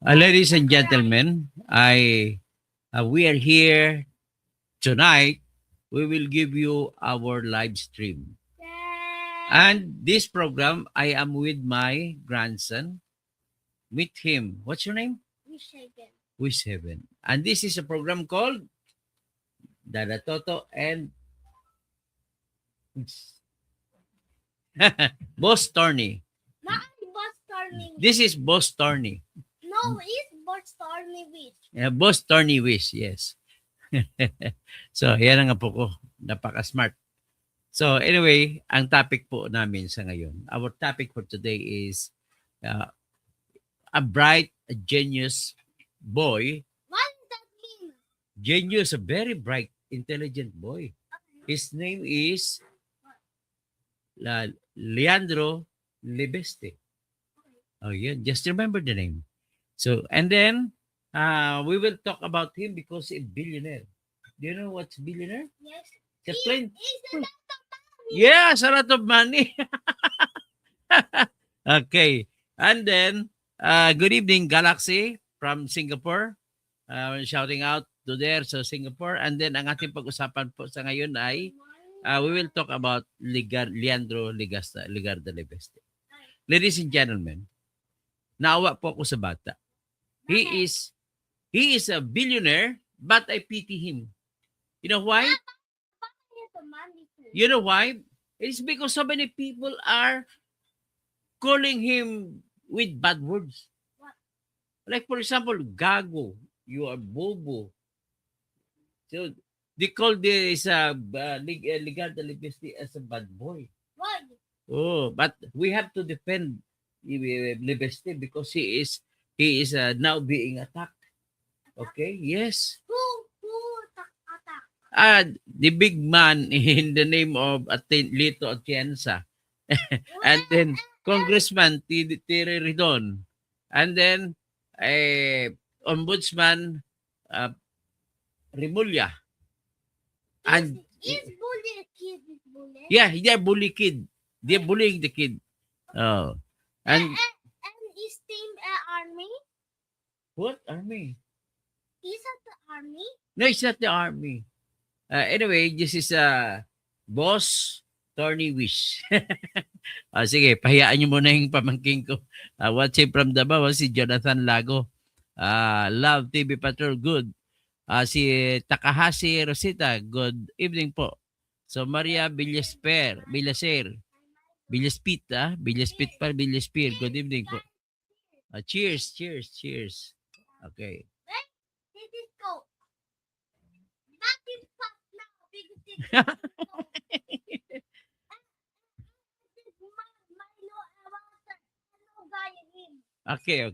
Ladies and gentlemen, we are here tonight. We will give you our live stream. And this program, I am with my grandson. Meet him. What's your name? Wish Heaven. And this is a program called Dada Toto and Boss Tony. This is Boss Tony. No, it's Boss Tony Wish. Boss Tony Wish, yes. So, yan ang apo ko. Napaka-smart. So, anyway, ang topic po namin sa ngayon. Our topic for today is a bright, a genius boy. What does that mean? Genius, a very bright, intelligent boy. His name is Leandro Libeste. Oh, yeah. Just remember the name. So, and then, we will talk about him because he's a billionaire. Do you know what's billionaire? Yes. It's a plain... It's a lot of money. Yes, a lot of money. Okay. And then, good evening, Galaxy from Singapore. Shouting out to there sa Singapore. And then, ang ating pag-usapan po sa ngayon ay we will talk about Leandro Ligarda Libeste. Ladies and gentlemen, naawa po ako sa bata. He is a billionaire, but I pity him. You know why? You know why? It's because so many people are calling him with bad words. Like, for example, gago. You are bobo. So, they call this Ligarda Libeste as a bad boy. What? Oh, but we have to defend Libeste because he is now being attacked. Okay, yes. Who attack? The big man in the name of Lito Atienza. And then Congressman Tiri Ridon. And then Ombudsman Rimulya. And Is bully a kid? Is bully? yeah, they're bully kid. They're bullying the kid. Oh. And is team army? what army? Is that the army? No, it's not the army. Anyway, this is Boss Tony Wish. Sige, pahayaan niyo muna yung pamangking ko. Watching from Davao, si Jonathan Lago. Love TV Patrol, good. Si Takahashi Rosita, good evening po. So, Maria Villaspir, Villaspit, good evening po. Cheers. Okay. This is go. Nothing fast now because it's Okay.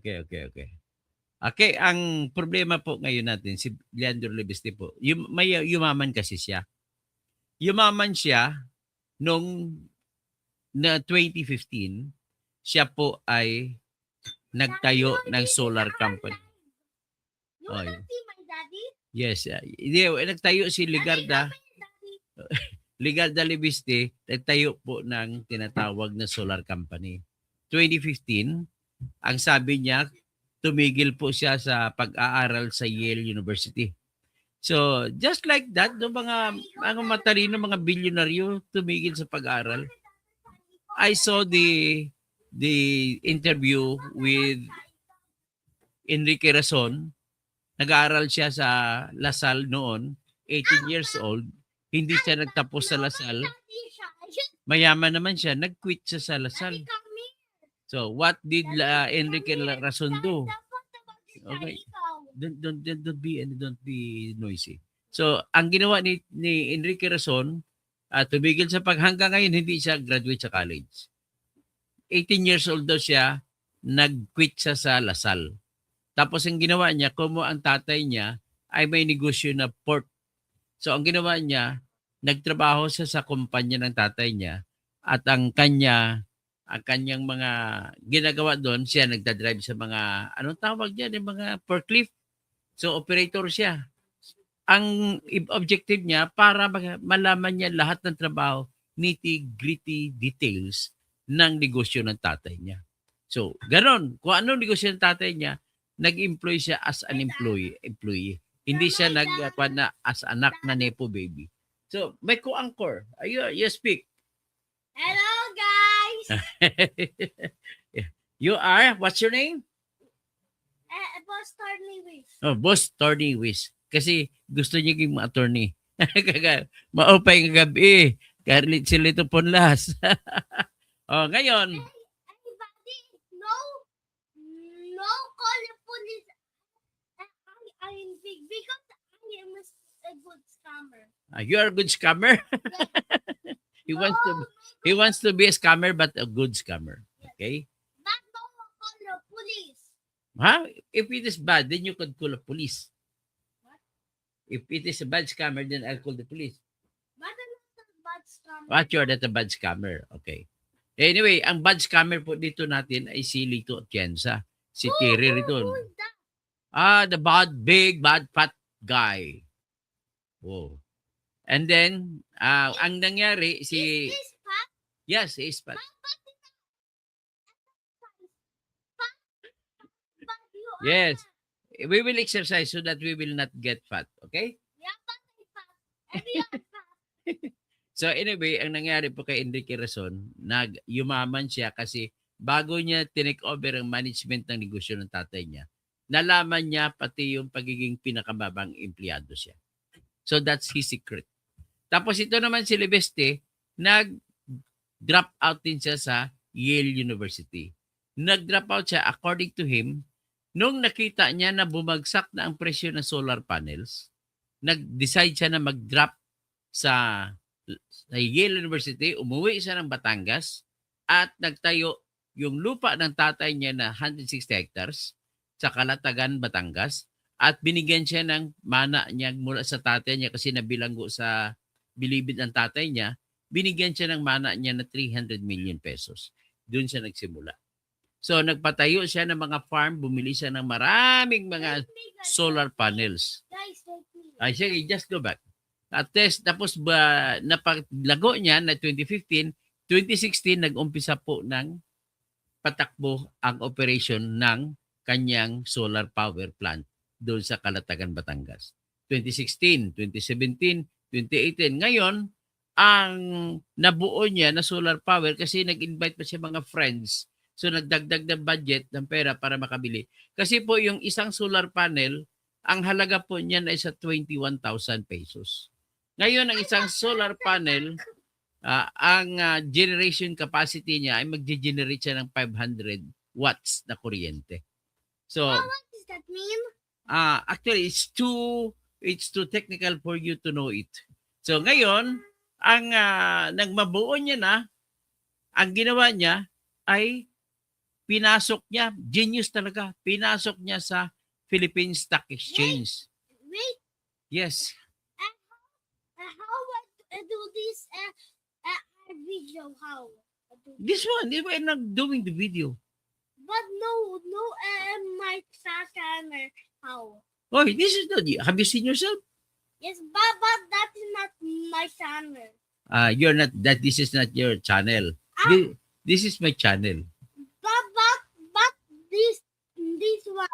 Okay, ang problema po ngayon natin, si Leandro Libeste po, yumaman kasi siya. Yumaman siya nung na 2015, siya po ay nagtayo ng solar company. You wanna see my daddy? Yes, nagtayo si Ligarda Libeste, nagtayo po ng tinatawag na solar company. 2015, ang sabi niya, tumigil po siya sa pag-aaral sa Yale University. So, just like that, no, mga matalino, mga bilyonaryo, tumigil sa pag-aaral. I saw the interview with Enrique Razon. Nag-aaral siya sa Lasal noon, 18 years old. Hindi siya nagtapos sa Lasal. Mayaman naman siya, nag-quit siya sa Lasal. So, what did Enrique Razon do? Okay. Don't be noisy. So, ang ginawa ni Enrique Razon, tumigil sa hanggang ngayon hindi siya graduate sa college. 18 years old daw siya, nag-quit siya sa Lasal. Tapos ang ginawa niya, como ang tatay niya ay may negosyo na port. So, ang ginawa niya, nagtrabaho siya sa kumpanya ng tatay niya at ang kanyang mga ginagawa doon, siya nagdadrive sa mga, anong tawag dyan, yung mga forklift. So, operator siya. Ang objective niya, para malaman niya lahat ng trabaho, nitty-gritty details ng negosyo ng tatay niya. So, ganon. Kung anong negosyo ng tatay niya, nag-employ siya as an employee. Hindi siya nagkuan na as anak na nepo baby. So, may co-anchor. You speak. Hello, guys. You are, what's your name? Boss Torney Oh, Boss Tony Wiz. Kasi gusto niya yung attorney. Maupay ng gabi. Karlit sila ito punlas. Oh, ngayon, Everybody, no call the police. I'm big because I am a good scammer. you are a good scammer. He wants to be a scammer but a good scammer. Okay? But no call the police. Huh? If it is bad, then you could call the police. What? If it is a bad scammer, then I'll call the police. But I'm not a bad scammer. What, you're not a bad scammer. Okay. Anyway, ang bad scammer po dito natin ay si Lito Atienza. Si Terry rito. Who is that? The big, bad, fat guy. Whoa. And then, ang nangyari, si... Is this fat? Yes, he is fat. But you are Yes. fat. We will exercise so that we will not get fat. Okay? Yeah, but I'm fat. And you are fat. So anyway, ang nangyari po kay Enrique Razon, yumaman siya kasi bago niya tinake over ang management ng negosyo ng tatay niya, nalaman niya pati yung pagiging pinakamabang empleyado siya. So that's his secret. Tapos ito naman si Libeste, nag-drop out din siya sa Yale University. Nag-drop out siya according to him, nung nakita niya na bumagsak na ang presyo ng solar panels, nag-decide siya na mag-drop sa Yale University, umuwi siya ng Batangas at nagtayo yung lupa ng tatay niya na 160 hectares sa Calatagan, Batangas at binigyan siya ng mana niya mula sa tatay niya kasi nabilanggo sa bilibid ng tatay niya, binigyan siya ng mana niya na 300 million pesos. Doon siya nagsimula. So nagpatayo siya ng mga farm, bumili siya ng maraming mga solar panels. Guys, let me. Ay, sige, just go back. At tapos napaglago niya na 2015, 2016 nag-umpisa po ng patakbo ang operation ng kanyang solar power plant doon sa Calatagan, Batangas. 2016, 2017, 2018. Ngayon, ang nabuo niya na solar power kasi nag-invite pa siya mga friends. So nagdagdag ng budget ng pera para makabili. Kasi po yung isang solar panel, ang halaga po niyan ay sa 21,000 pesos. Ngayon, ang isang solar panel, ang generation capacity niya ay mag-generate siya ng 500 watts na kuryente. So, What does that mean? actually, it's too technical for you to know it. So, ngayon, ang nagmabuo niya na, ang ginawa niya ay pinasok niya, genius talaga, pinasok niya sa Philippine Stock Exchange. Wait, Yes. how I do this video? How? I do This one, we're not doing the video. But no, my channel. How? Oh, this is not, have you seen yourself? Yes, but that is not my channel. You're not, this is not your channel. This is my channel. But this one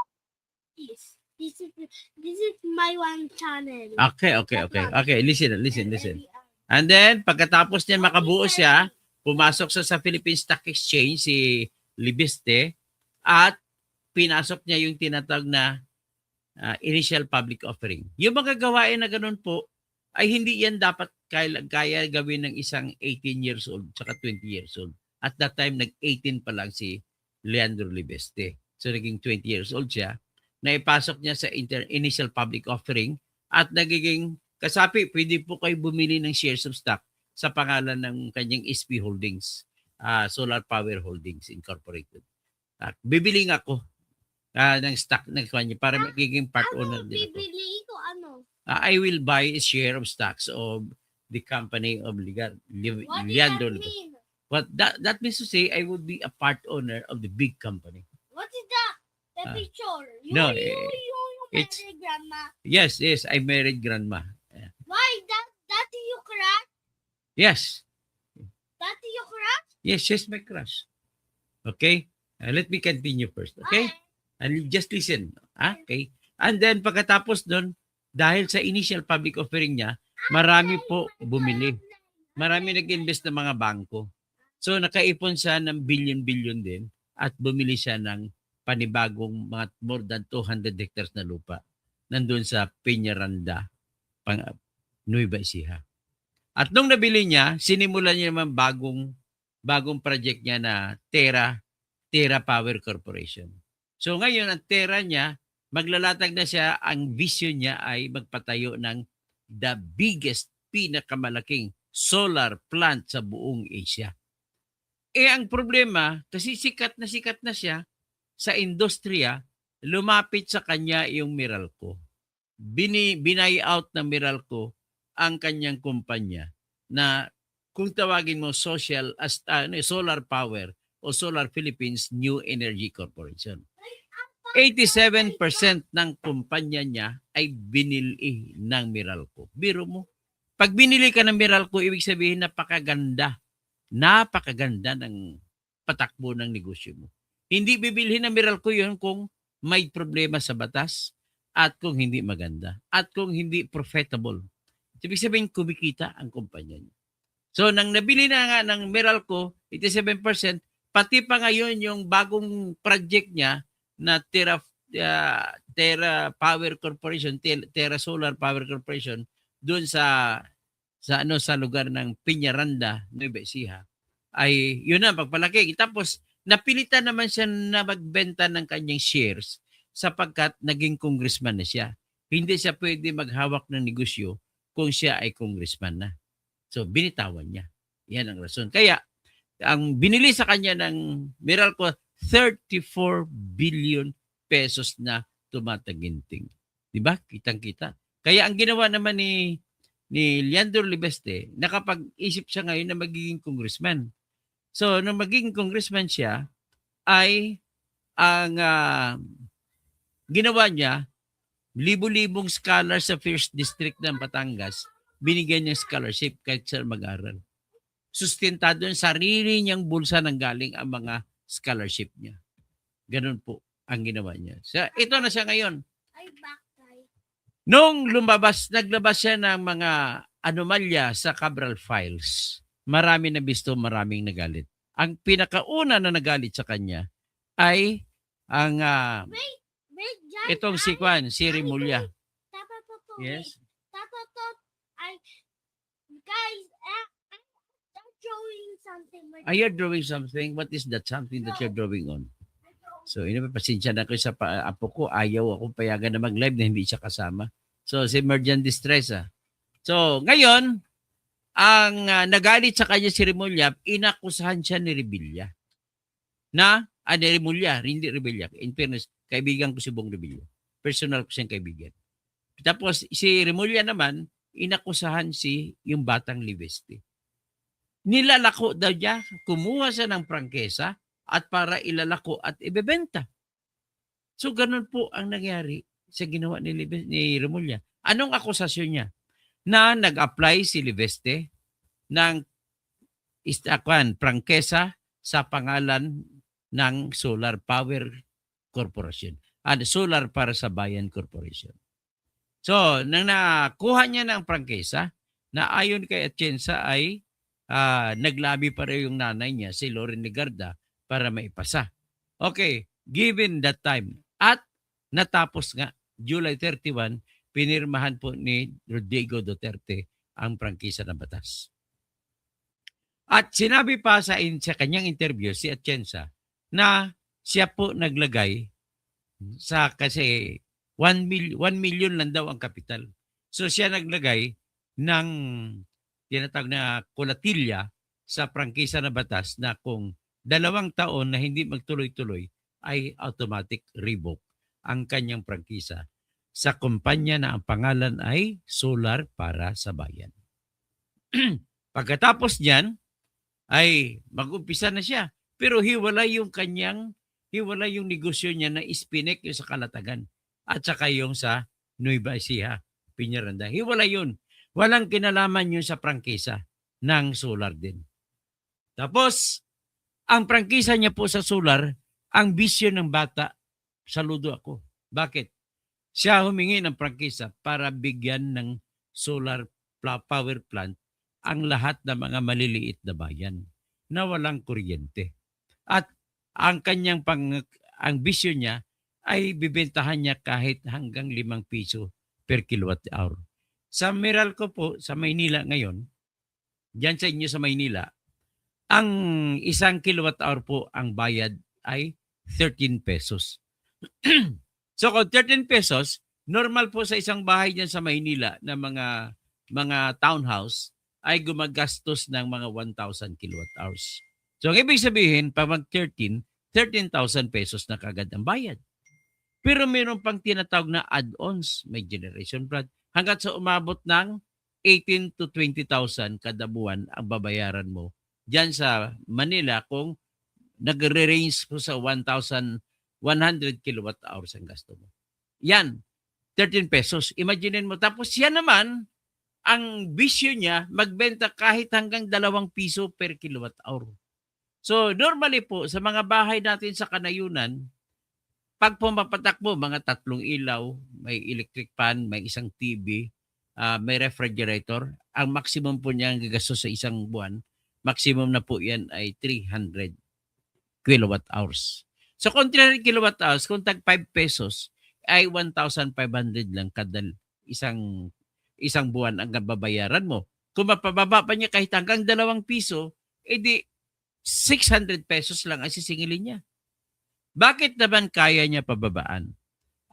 this is my one channel. Okay. Listen. And then, pagkatapos niya makabuo siya, pumasok siya sa Philippine Stock Exchange, si Libeste, at pinasok niya yung tinatawag na initial public offering. Yung mga gawain na ganun po, ay hindi yan dapat kaya gawin ng isang 18 years old tsaka 20 years old. At that time, nag-18 pa lang si Leandro Libeste. So, naging 20 years old siya. Naipasok niya sa initial public offering at nagiging kasapi, pwede po kayo bumili ng shares of stock sa pangalan ng kanyang SP Holdings, Solar Power Holdings Incorporated. Bibiling ako ng stock ng kanya para magiging part owner din ako. Bibili ko ano? I will buy a share of stocks of the company of What Leandro does that Libeste. mean? What that means to say, I would be a part owner of the big company. What is that? The picture. no, You it's- married grandma. Yes, I married grandma. Why that you crack? Yes, That you crack? she's my crush. Okay? Let me continue first, okay? And just listen. Okay? And then pagkatapos doon, dahil sa initial public offering niya, marami po bumili. Marami nag-invest ng mga bangko. So nakaipon siya ng billion-billion din at bumili siya ng panibagong mga more than 200 hectares na lupa. Nandun sa Peñaranda, Nueva Ecija. At nung nabili niya, sinimulan niya naman bagong project niya na Terra Power Corporation. So ngayon ang Terra niya, maglalatag na siya, ang vision niya ay magpatayo ng the biggest, pinakamalaking solar plant sa buong Asia. Ang problema, kasi sikat na siya sa industriya, lumapit sa kanya yung Meralco. Binay out ng Meralco ang kanyang kumpanya na kung tawagin mo Solar Power o Solar Philippines New Energy Corporation. 87% ng kumpanya niya ay binili ng Meralco. Biro mo. Pag binili ka ng Meralco, ibig sabihin napakaganda ng patakbo ng negosyo mo. Hindi bibilhin ng Meralco yun kung may problema sa batas at kung hindi maganda at kung hindi profitable. Ibig sabihin, kumikita ang kumpanya niya. So, nang nabili na nga ng Meralco, 87%, pati pa ngayon yung bagong project niya na Terra Power Corporation, Terra Solar Power Corporation, doon sa lugar ng Peñaranda, Nueva Ecija, ay yun na pagpalaki. Tapos napilitan naman siya na magbenta ng kanyang shares sapagkat naging congressman na siya. Hindi siya pwede maghawak ng negosyo kung siya ay congressman na. So binitawan niya. Yan ang rason. Kaya ang binili sa kanya ng Meralco, 34 billion pesos na tumataginting. Diba? Kitang-kita. Kaya ang ginawa naman ni Leandro Libeste, nakapag-isip siya ngayon na magiging congressman. So, nung magiging congressman siya, ay ang ginawa niya, libo-libong scholars sa First District ng Batangas, binigyan niya scholarship kahit siya mag-aral. Sustentado yung sarili niyang bulsa nang galing ang mga scholarship niya. Ganun po ang ginawa niya. So, ito na siya ngayon. Nung naglabas siya ng mga anomalya sa Cabral Files, marami na bisto, maraming nagalit. Ang pinakauna na nagalit sa kanya ay ang itong si Rimulya. Yes? Guys, I'm drawing something. Are you drawing something? What is that something that you're drawing on? So, pasensya na ko sa apo ko. Ayaw akong payagan na mag-live na hindi siya kasama. So, si Merjan Distress. So, ngayon, ang nagalit sa kanya si Rimulya, inakusahan siya ni Rebilla. Ni Rimulya, hindi Rebilla. In fairness, kaibigan ko si Bong Rebilla. Personal ko siyang kaibigan. Tapos, si Rimulya naman, inakusahan yung batang Libeste. Nilalako daw niya, kumuha siya ng prangkesa at para ilalako at ibebenta. So, ganun po ang nangyari sa ginawa ni Rimulya. Anong akusasyon niya? Na nag-apply si Libeste ng prangkesa sa pangalan ng Solar Power Corporation. Solar para sa Bayan Corporation. So, nang nakuha niya ng prangkesa, na ayon kay Atienza ay naglabi pa rin yung nanay niya, si Loren Legarda, para maipasa. Okay, given that time, at natapos nga, July 31, pinirmahan po ni Rodrigo Duterte ang prangkisa ng batas. At sinabi pa sa kanyang interview si Atienza na siya po naglagay kasi 1 million lang daw ang kapital. So siya naglagay ng tinatawag na kolatilya sa prangkisa na batas na kung 2 taon na hindi magtuloy-tuloy ay automatic revoke ang kanyang prangkisa sa kumpanya na ang pangalan ay Solar para sa Bayan. Pagkatapos niyan ay mag-umpisa na siya. Pero hiwalay yung negosyo niya na Ispinek yung sa Kalatagan at saka yung sa Nueva Ecija, Peñaranda. Hiwalay yun. Walang kinalaman yun sa prangkisa ng Solar din. Tapos, ang prangkisa niya po sa Solar, ang bisyo ng bata, saludo ako. Bakit? Siya humingi ng prangkisa para bigyan ng solar power plant ang lahat ng mga maliliit na bayan na walang kuryente. At ang kanyang ang bisyo niya ay bibentahan niya kahit hanggang 5 piso per kilowatt hour. Sa Meralco po, sa Maynila ngayon, diyan sa inyo sa Maynila, ang 1 kilowatt hour po ang bayad ay 13 pesos. So kung 13 pesos, normal po sa isang bahay diyan sa Maynila na mga townhouse ay gumagastos ng mga 1,000 kilowatt hours. So ang ibig sabihin, pag mag-13, 13,000 pesos na kagad ang bayad. Pero mayroon pang tinatawag na add-ons, may generation plant, hanggat sa umabot ng 18 to 20,000 kada buwan ang babayaran mo diyan sa Manila kung nagre-range po sa 1,100 kilowatt hours ang gasto mo. Yan, 13 pesos. Imaginin mo. Tapos yan naman, ang bisyo niya, magbenta kahit hanggang 2 piso per kilowatt hour. So normally po, sa mga bahay natin sa Kanayunan, pag pumapatak mo, mga 3 ilaw, may electric fan, may isang TV, may refrigerator, ang maximum po niya ang gagastos sa isang buwan, maximum na po yan ay 300 kilowatt hours. So kung 300 kilowatt hours, kung tag 5 pesos, ay 1,500 lang kada isang buwan ang babayaran mo. Kung mapababa pa niya kahit hanggang 2 piso, edi 600 pesos lang ang sisingilin niya. Bakit naman kaya niya pababaan?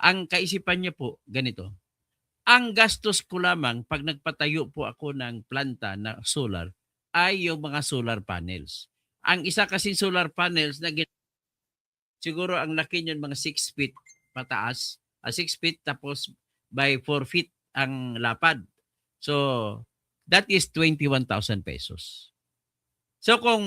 Ang kaisipan niya po, ganito. Ang gastos ko lamang pag nagpatayo po ako ng planta na solar ay yung mga solar panels. Ang isa kasing solar panels na siguro ang laki niyan mga 6 feet pataas, 6 feet tapos by 4 feet ang lapad. So, that is 21,000 pesos. So, kung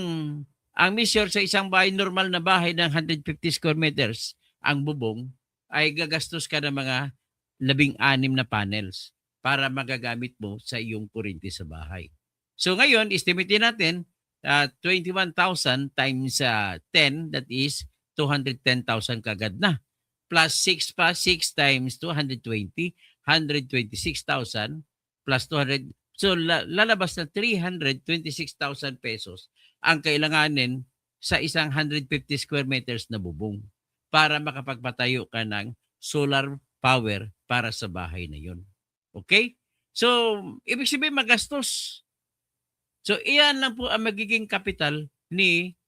ang measure sa isang bahay, normal na bahay ng 150 square meters, ang bubong, ay gagastos ka ng mga 16 na panels para magagamit mo sa iyong kuryente sa bahay. So ngayon, estimate natin, 21,000 times 10, that is 210,000 kagad na. Plus 6 pa, 6 times 220, 126,000 plus 200. So lalabas na 326,000 pesos ang kailanganin sa isang 150 square meters na bubong para makapagpatayo ka ng solar power para sa bahay na yun. Okay? So, ibig sabihin magastos. So, iyan lang po ang magiging kapital ni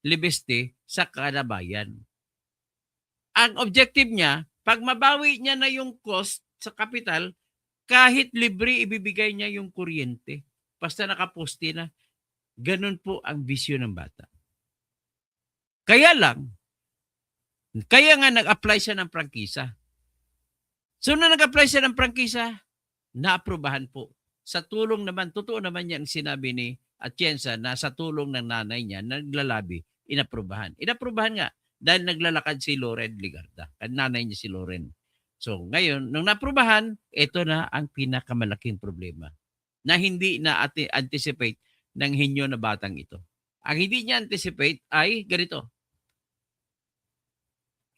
Libeste sa kadabayan. Ang objective niya, pag mabawi niya na yung cost sa kapital, kahit libre ibibigay niya yung kuryente. Basta nakaposte na. Ganun po ang bisyo ng bata. Kaya nga nag-apply siya ng prangkisa. So na nag-apply siya ng prangkisa, naaprubahan po. Sa tulong naman, totoo naman yan sinabi ni Atienza na sa tulong ng nanay niya, naglalabi, inaprubahan. Inaprubahan nga dahil naglalakad si Loren Ligarda. Nanay niya si Loren. So ngayon, nung naprubahan, ito na ang pinakamalaking problema na hindi na anticipate ng henyo na batang ito. Ang hindi niya anticipate ay ganito.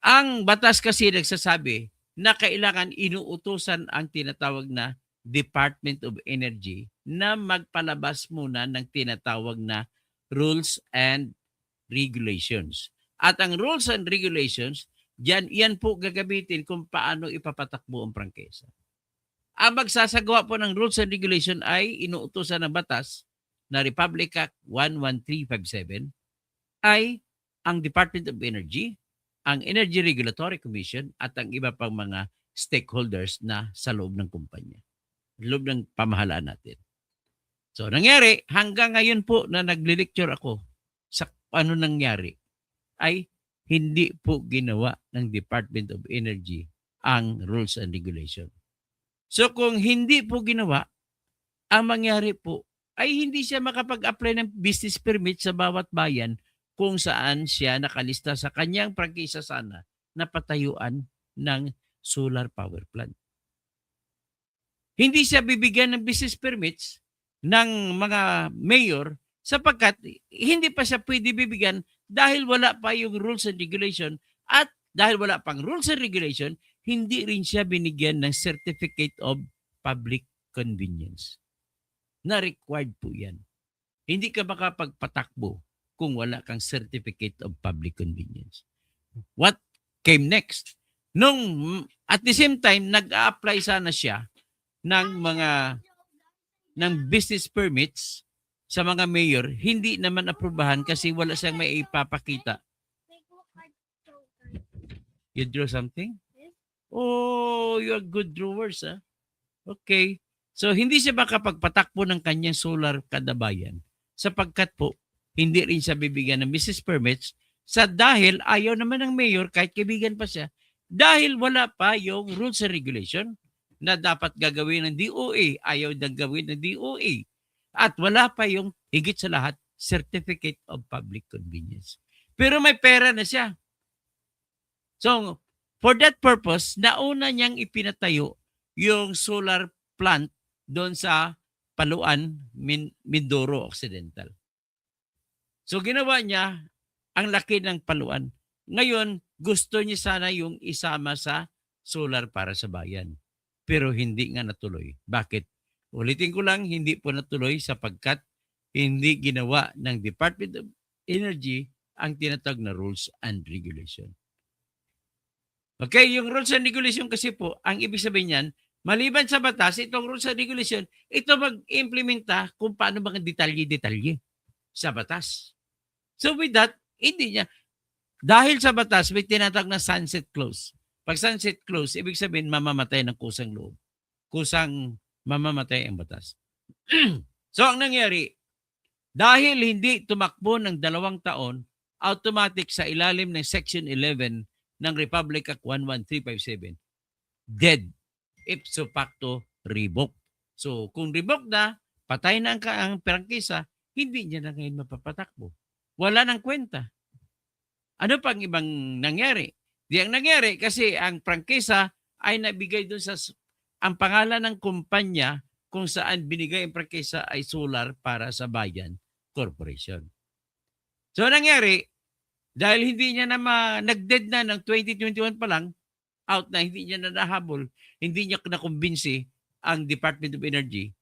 Ang batas kasi nagsasabi na kailangan inuutusan ang tinatawag na Department of Energy na magpalabas muna ng tinatawag na rules and regulations. At ang rules and regulations, yan po gagamitin kung paano ipapatakbo ang prangkesa. Ang magsasagawa po ng rules and regulation ay inuutusan ng batas na Republic Act 11357 ay ang Department of Energy, ang Energy Regulatory Commission at ang iba pang mga stakeholders na sa loob ng kumpanya, loob ng pamahalaan natin. So nangyari, hanggang ngayon po na nagli-lecture ako sa ano nangyari, ay hindi po ginawa ng Department of Energy ang rules and regulation. So kung hindi po ginawa, ang mangyari po ay hindi siya makapag-apply ng business permit sa bawat bayan kung saan siya nakalista sa kanyang prangkisa sana na patayuan ng solar power plant. Hindi siya bibigyan ng business permits ng mga mayor sapagkat hindi pa siya pwede bibigyan dahil wala pa yung rules and regulation at dahil wala pang rules and regulation, hindi rin siya binigyan ng Certificate of Public Convenience. Na required po yan. Hindi ka makapagpatakbo kung wala kang Certificate of Public Convenience. What came next? At the same time, nag-a-apply sana siya ng business permits sa mga mayor, hindi naman aprubahan kasi wala siyang may ipapakita. You draw something? Oh, you're good drawers, ah. Okay. So, hindi siya makapagpatakbo ng kanyang solar kadabayan sapagkat po, hindi rin siya bibigyan ng business permits dahil ayaw naman ng mayor kahit kaibigan pa siya dahil wala pa yung rules and regulation na dapat gagawin ng DOA. Ayaw na gawin ng DOA. At wala pa yung higit sa lahat, Certificate of Public Convenience. Pero may pera na siya. So, for that purpose, nauna niyang ipinatayo yung solar plant doon sa Paluan, Mindoro Occidental. So, ginawa niya ang laki ng Paluan. Ngayon, gusto niya sana yung isama sa solar para sa bayan. Pero hindi nga natuloy. Bakit? Ulitin ko lang, hindi po natuloy sapagkat hindi ginawa ng Department of Energy ang tinatawag na rules and regulation. Okay, yung rules and regulation kasi po, ang ibig sabihin niyan, maliban sa batas, itong rules and regulation, ito mag-implementa kung paano mga detalye-detalye sa batas. So with that, hindi niya. Dahil sa batas, may tinatawag na sunset clause. Pag sunset clause, ibig sabihin mamamatay ng kusang loob. Kusang mamamatay ang batas. So ang nangyari, dahil hindi tumakbo ng 2 taon, automatic sa ilalim ng Section 11 ng Republic Act 11357, dead. Ipso facto, revoke. So kung revoke na, patay na ang prangkisa, hindi niya na ngayon mapapatakbo. Wala nang kwenta. Ano pang ibang nangyari? Di ang nangyari kasi ang prangkisa ay nabigay doon sa ang pangalan ng kumpanya kung saan binigay ang prangkisa ay Solar para sa Bayan Corporation. So nangyari, dahil hindi niya na nag-dead na ng 2021 pa lang, out na, hindi niya na nahabol, hindi niya nakumbinsi ang Department of Energy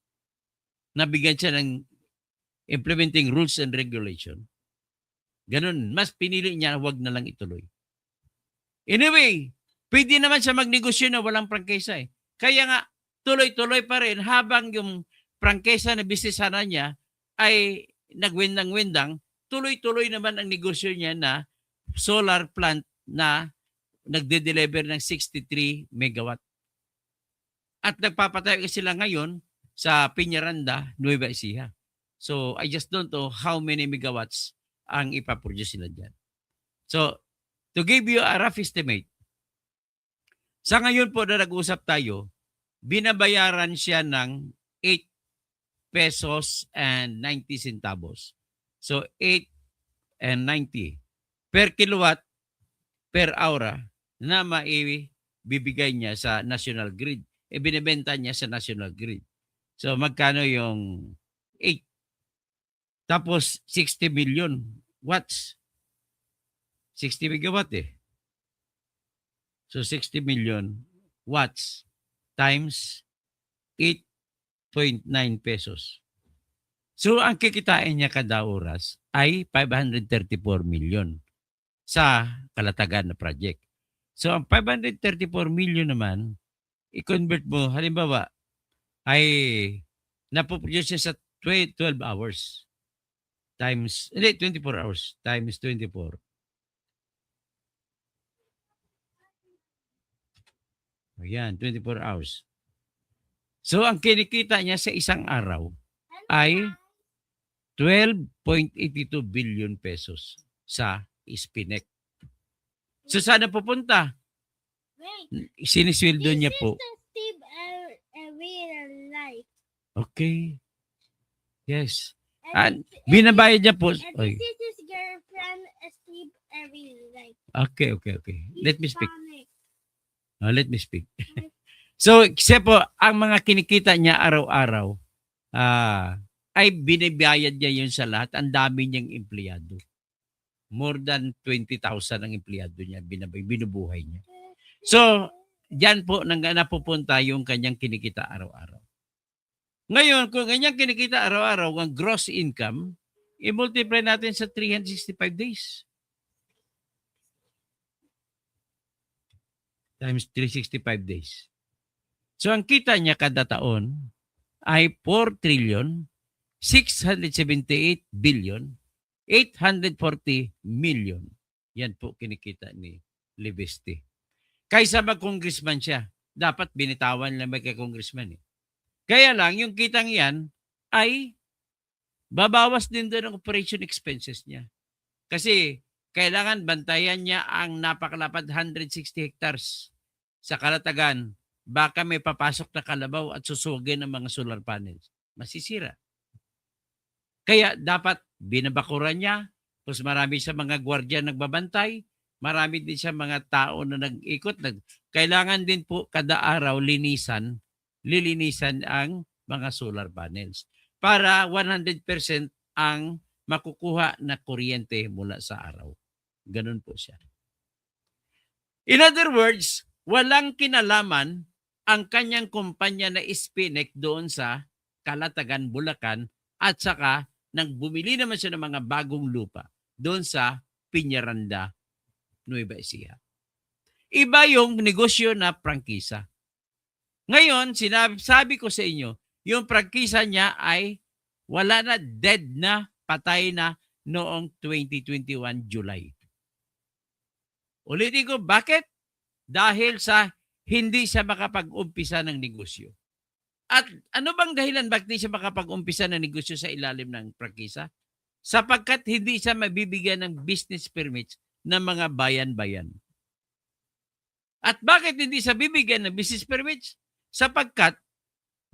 na bigyan siya ng implementing rules and regulation. Ganun, mas pinili niya wag na lang ituloy. Anyway, pwede naman siya magnegosyo na walang prangkisa eh. Kaya nga, tuloy-tuloy pa rin habang yung prangkisa na business sana niya ay nagwindang-windang, tuloy-tuloy naman ang negosyo niya na solar plant na nagde-deliver ng 63 megawatt. At nagpapatayo sila ngayon sa Peñaranda, Nueva Ecija. So, I just don't know how many megawatts ang ipaproduce nila dyan. So, to give you a rough estimate, sa ngayon po na nag-usap tayo, binabayaran siya ng 8 pesos and 90 centavos. So, 8 and 90 per kilowatt per hour na maibibigay niya sa national grid. Binibenta niya sa national grid. So, magkano yung 8? Tapos, 60 million watts. 60 megawatt eh. So, 60 million watts times 8.9 pesos. So, ang kikitain niya kada oras ay 534 million sa kalatagan na project. So, ang 534 million naman, i-convert mo, halimbawa, ay napoproduce siya sa 12 hours times, hindi, 24 hours times 24. Ayan, 24 hours. So, ang kinikita niya sa isang araw ay 12.82 billion pesos sa Spinek. So, sana pupunta? Wait, Sinisweldo niya po. This is the Steve real life. Okay. Yes. And Binabayad niya po. and Oy. this is his girlfriend, Steve real life. Okay. Let me speak. Sonic. Let me speak. So, kasi po, ang mga kinikita niya araw-araw, ay binibayad niya yun sa lahat. Ang dami niyang empleyado. More than 20,000 ang empleyado niya, binubuhay niya. So, diyan po napupunta yung kanyang kinikita araw-araw. Ngayon, kung kanyang kinikita araw-araw ang gross income, i-multiply natin sa 365 days. Times 365 days. So, ang kita niya kada taon ay 4 trillion 678 billion 840 million. Yan po kinikita ni Libeste. Kaysa mag-congressman siya, dapat binitawan lang magka-congressman. Kaya lang, yung kitang yan ay babawas din doon ang operation expenses niya. Kasi kailangan bantayan niya ang napakalapad 160 hectares sa Kalatagan. Baka may papasok na kalabaw at susugin ng mga solar panels. Masisira. Kaya dapat binabakuran niya. Tapos marami sa mga gwardiya nagbabantay. Marami din siya mga tao na nag-ikot. Kailangan din po kada araw lilinisan ang mga solar panels para 100% ang makukuha na kuryente mula sa araw. Ganun po siya. In other words, walang kinalaman ang kanyang kumpanya na Spinek doon sa Kalatagan, Bulacan at saka nang bumili naman siya ng mga bagong lupa doon sa Piñaranda, Nueva Ecija. Iba yung negosyo na prangkisa. Ngayon, sabi ko sa inyo, yung prangkisa niya ay wala na, dead na, patay na noong 2021 July. Ulitin ko, bakit? Dahil sa hindi siya makapag-umpisa ng negosyo. At ano bang dahilan bakit hindi siya makapag-umpisa ng negosyo sa ilalim ng prangkisa? Sapagkat hindi siya mabibigyan ng business permits ng mga bayan-bayan. At bakit hindi siya bibigyan ng business permits? Sapagkat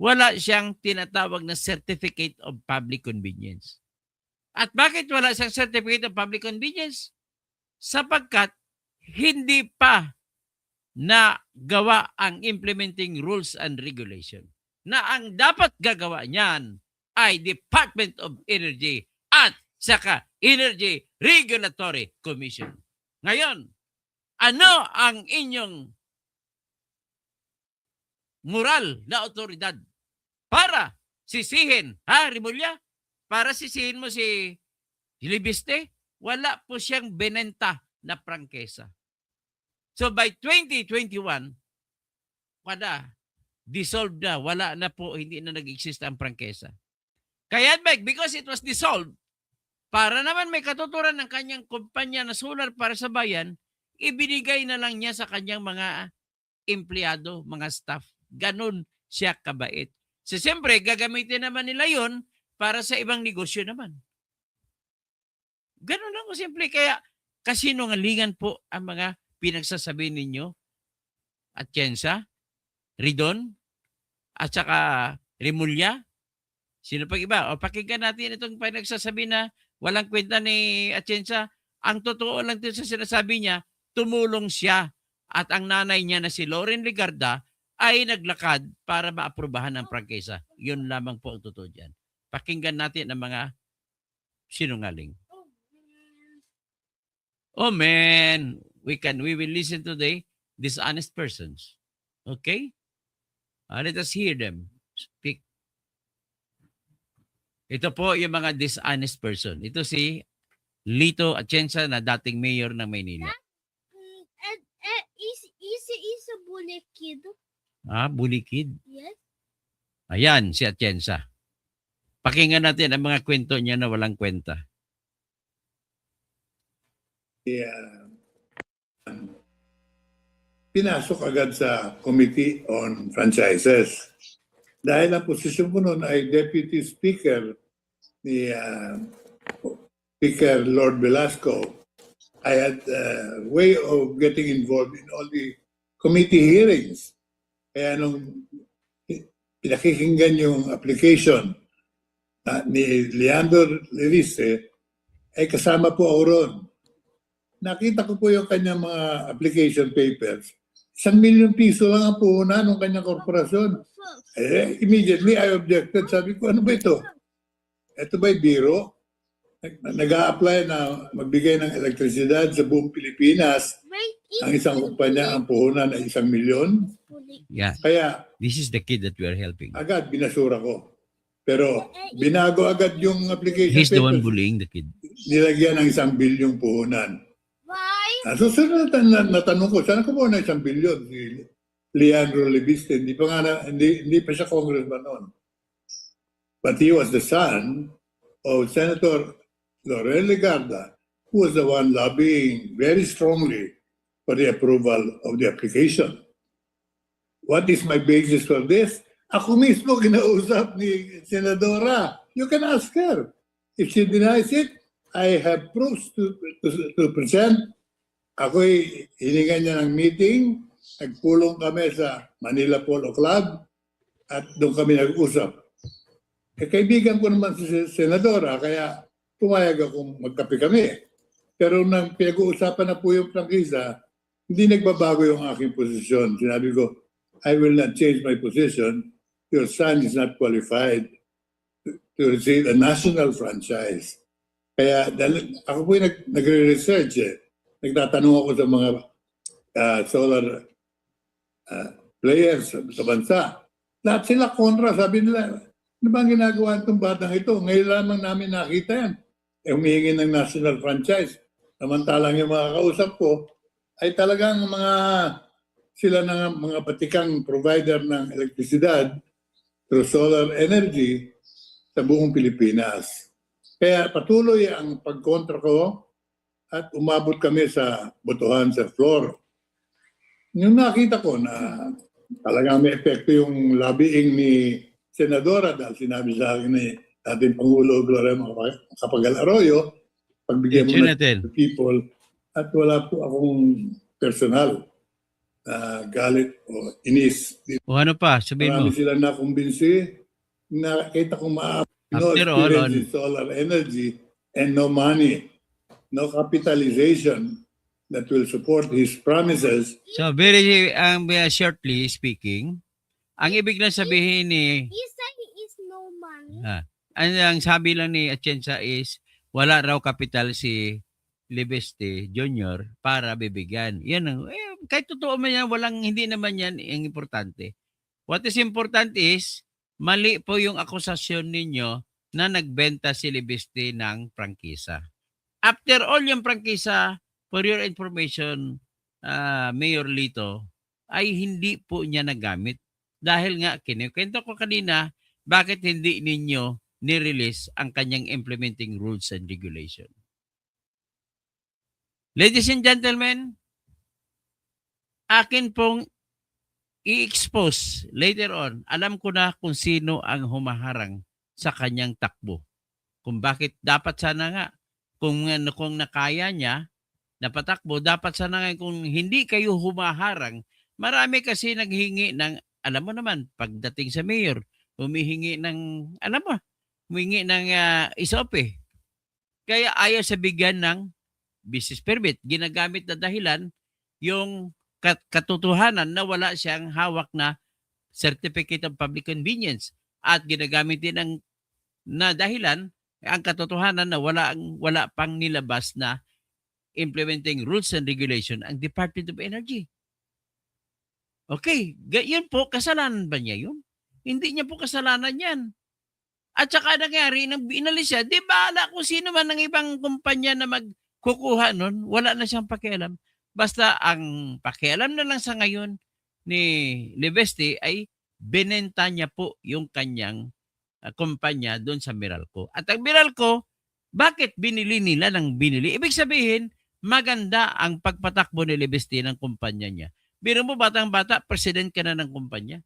wala siyang tinatawag na Certificate of Public Convenience. At bakit wala siyang Certificate of Public Convenience? Sapagkat hindi pa na gawa ang implementing rules and regulation. Na ang dapat gagawa niyan ay Department of Energy at saka Energy Regulatory Commission. Ngayon, ano ang inyong moral na otoridad para sisihin, Rimulya? Para sisihin mo si Libiste? Wala po siyang benenta na prangkesa. So by 2021, dissolved na. Wala na po, hindi na nag-exist ang prangkesa. Kaya because it was dissolved, para naman may katuturan ng kanyang kumpanya na solar para sa bayan, ibinigay na lang niya sa kanyang mga empleyado, mga staff. Ganun siya kabait. So siyempre, gagamitin naman nila yon para sa ibang negosyo naman. Ganun lang ko simple. Kaya kasinungalingan po ang mga pinagsasabi ninyo Atienza, Ridon, at saka Rimulya. Sino pag iba? O pakinggan natin itong pinagsasabi na walang kwenta ni Atienza. Ang totoo lang din sa sinasabi niya, tumulong siya at ang nanay niya na si Lauren Ligarda ay naglakad para maaprubahan ang prangkesa. Yun lamang po ang totoo dyan. Pakinggan natin ang mga sinungaling. Oh man, we will listen to the dishonest persons. Okay? Let us hear them speak. Ito po yung mga dishonest person. Ito si Lito Atienza na dating mayor ng Maynila. Is a bully kid. Bully kid? Yes. Ayan, si Atienza. Pakinggan natin ang mga kwento niya na walang kwenta. Pinasok agad sa Committee on Franchises. Dahil ang posisyon ko noon ay Deputy Speaker ni Speaker Lord Velasco, I had a way of getting involved in all the committee hearings. Kaya nung pinakikinggan yung application ni Leandro Lerice, ay kasama po ako ron. Nakita ko po yung kanyang mga application papers. 1 million piso lang ang puhunan ng kanyang korporasyon. Immediately, I objected. Sabi ko, ano ba ito? Ito ba'y biro? nag-a-apply na magbigay ng elektrisidad sa buong Pilipinas. Wait, Ang isang kumpanya, ang puhunan ay 1 milyon. Yeah, Kaya this is the kid that we are helping. agad binasura ko. Pero binago agad yung application He's the one papers. bullying the kid. Nilagyan ng 1 bilyong puhunan. Why? Susunod na tanong ko, saan ko mo na 1 bilyon? Si Leandro Libiste, hindi pa siya congressman noon. But he was the son of Senator Laurel Legarda, who was the one lobbying very strongly for the approval of the application. What is my basis for this? Ako mismo kinausap ni Senadora. You can ask her. If she denies it, I have proofs to present. Ako'y hiningan niya ng meeting. Nagpulong kami sa Manila Polo Club at doon kami nag-usap. Kaibigan ko naman si Senadora, kaya pumayag akong magkape kami. Pero nang pinag-uusapan na po yung prangkisa, hindi nagbabago yung aking posisyon. Sinabi ko, I will not change my position. Your son is not qualified to receive a national franchise. Kaya ako po yung nagre-research eh. Nagtatanong ako sa mga solar players sa bansa. Lahat sila kontra. Sabi nila, ano ba ang ginagawa itong batang ito? Ngayon lamang namin nakita yan. Humihingi ng national franchise. Samantalang yung mga kausap ko ay talagang sila ng mga batikang provider ng elektrisidad through solar energy sa buong Pilipinas. Kaya patuloy ang pagkontra ko at umabot kami sa botohan sa floor. Yung nakita ko na talagang may epekto yung lobbying ni Senadora dahil sinabi sa akin ni dating Pangulo Gloria Macapagal Arroyo, pagbigyan mo na natin. people at wala po akong personal galit o inis. O ano pa, sabihin mo. Marami sila nakumbinsi na kita kong no After all, experience in solar energy and no money, no capitalization that will support his promises. So, shortly speaking, ang ibig na sabihin ni, He said he is no money. ang sabi lang ni Atienza is, wala raw kapital si Libeste Jr. para bibigyan. Yan ang, kahit totoo man yan, hindi naman yan ang importante. What is important is, mali po yung akusasyon ninyo na nagbenta si Libeste ng prangkisa. After all, yung prangkisa, for your information, Mayor Lito, ay hindi po niya nagamit. Dahil nga, kinukwento ko kanina, bakit hindi ninyo nirelease ang kanyang implementing rules and regulation. Ladies and gentlemen, akin pong i-expose later on. Alam ko na kung sino ang humaharang sa kanyang takbo. Kung bakit dapat sana nga, kung nakaya niya, napatakbo, dapat sana nga kung hindi kayo humaharang, marami kasi naghingi ng, alam mo naman, pagdating sa mayor, humihingi ng, humingi ng isope. Kaya ayaw sa bigyan ng business permit. Ginagamit na dahilan yung katotohanan na wala siyang hawak na Certificate of Public Convenience. At ginagamit din na dahilan ang katotohanan na wala pang nilabas na implementing rules and regulation ang Department of Energy. Okay, yun po, kasalanan ba niya yun? Hindi niya po kasalanan yan. At saka nangyari, nang inalis siya, di ba kung sino man ng ibang kumpanya na magkukuha nun, wala na siyang pakialam. Basta ang pakialam na lang sa ngayon ni Libeste ay binenta niya po yung kanyang kumpanya doon sa Meralco. At ang Meralco, bakit binili nila ng binili? Ibig sabihin, maganda ang pagpatakbo ni Libeste ng kumpanya niya. Biro mo, batang-bata, president ka na ng kumpanya.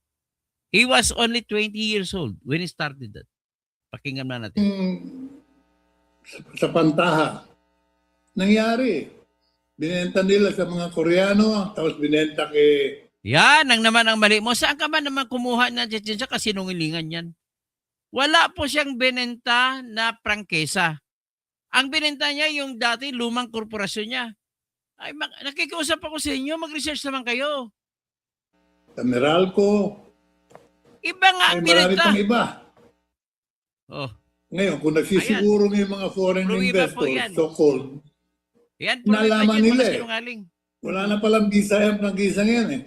He was only 20 years old when he started that. Pakinggan na natin. Sa Pantaha, nangyari. Binenta nila sa mga Koreano, tapos binenta kay... Yan, ang naman ang mali mo. Saan ka ba naman kumuha ng Atienza kasi nungilingan yan? Wala po siyang binenta na prangkesa. Ang binenta niya yung dati lumang korporasyon niya. Ay, nakikiusap ako sa inyo, mag-research naman kayo. Sa Meralco, Iba nga ang ay marami binenta. pang iba. Oh, Ngayon, kung nagsisiguro ng mga foreign Pruwiba po investors, yan. so-called, Yan, pruwiba nalaman dyan, nila mga eh. sinungaling. Wala na palang visa yung prangkisa yan eh.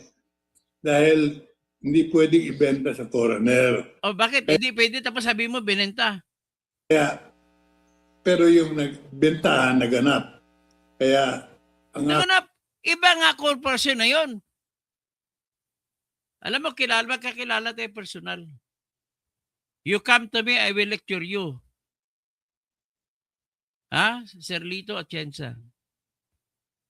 Dahil hindi pwedeng ibenta sa foreigner. O bakit? Hindi pwede, tapos sabi mo, binenta. Pero yung nagbentahan, naganap. Kaya, ang Naganap, iba nga korporasyon na yon. Alam mo, magkakilala tayo personal. You come to me, I will lecture you. Ha? Sir Lito Atienza.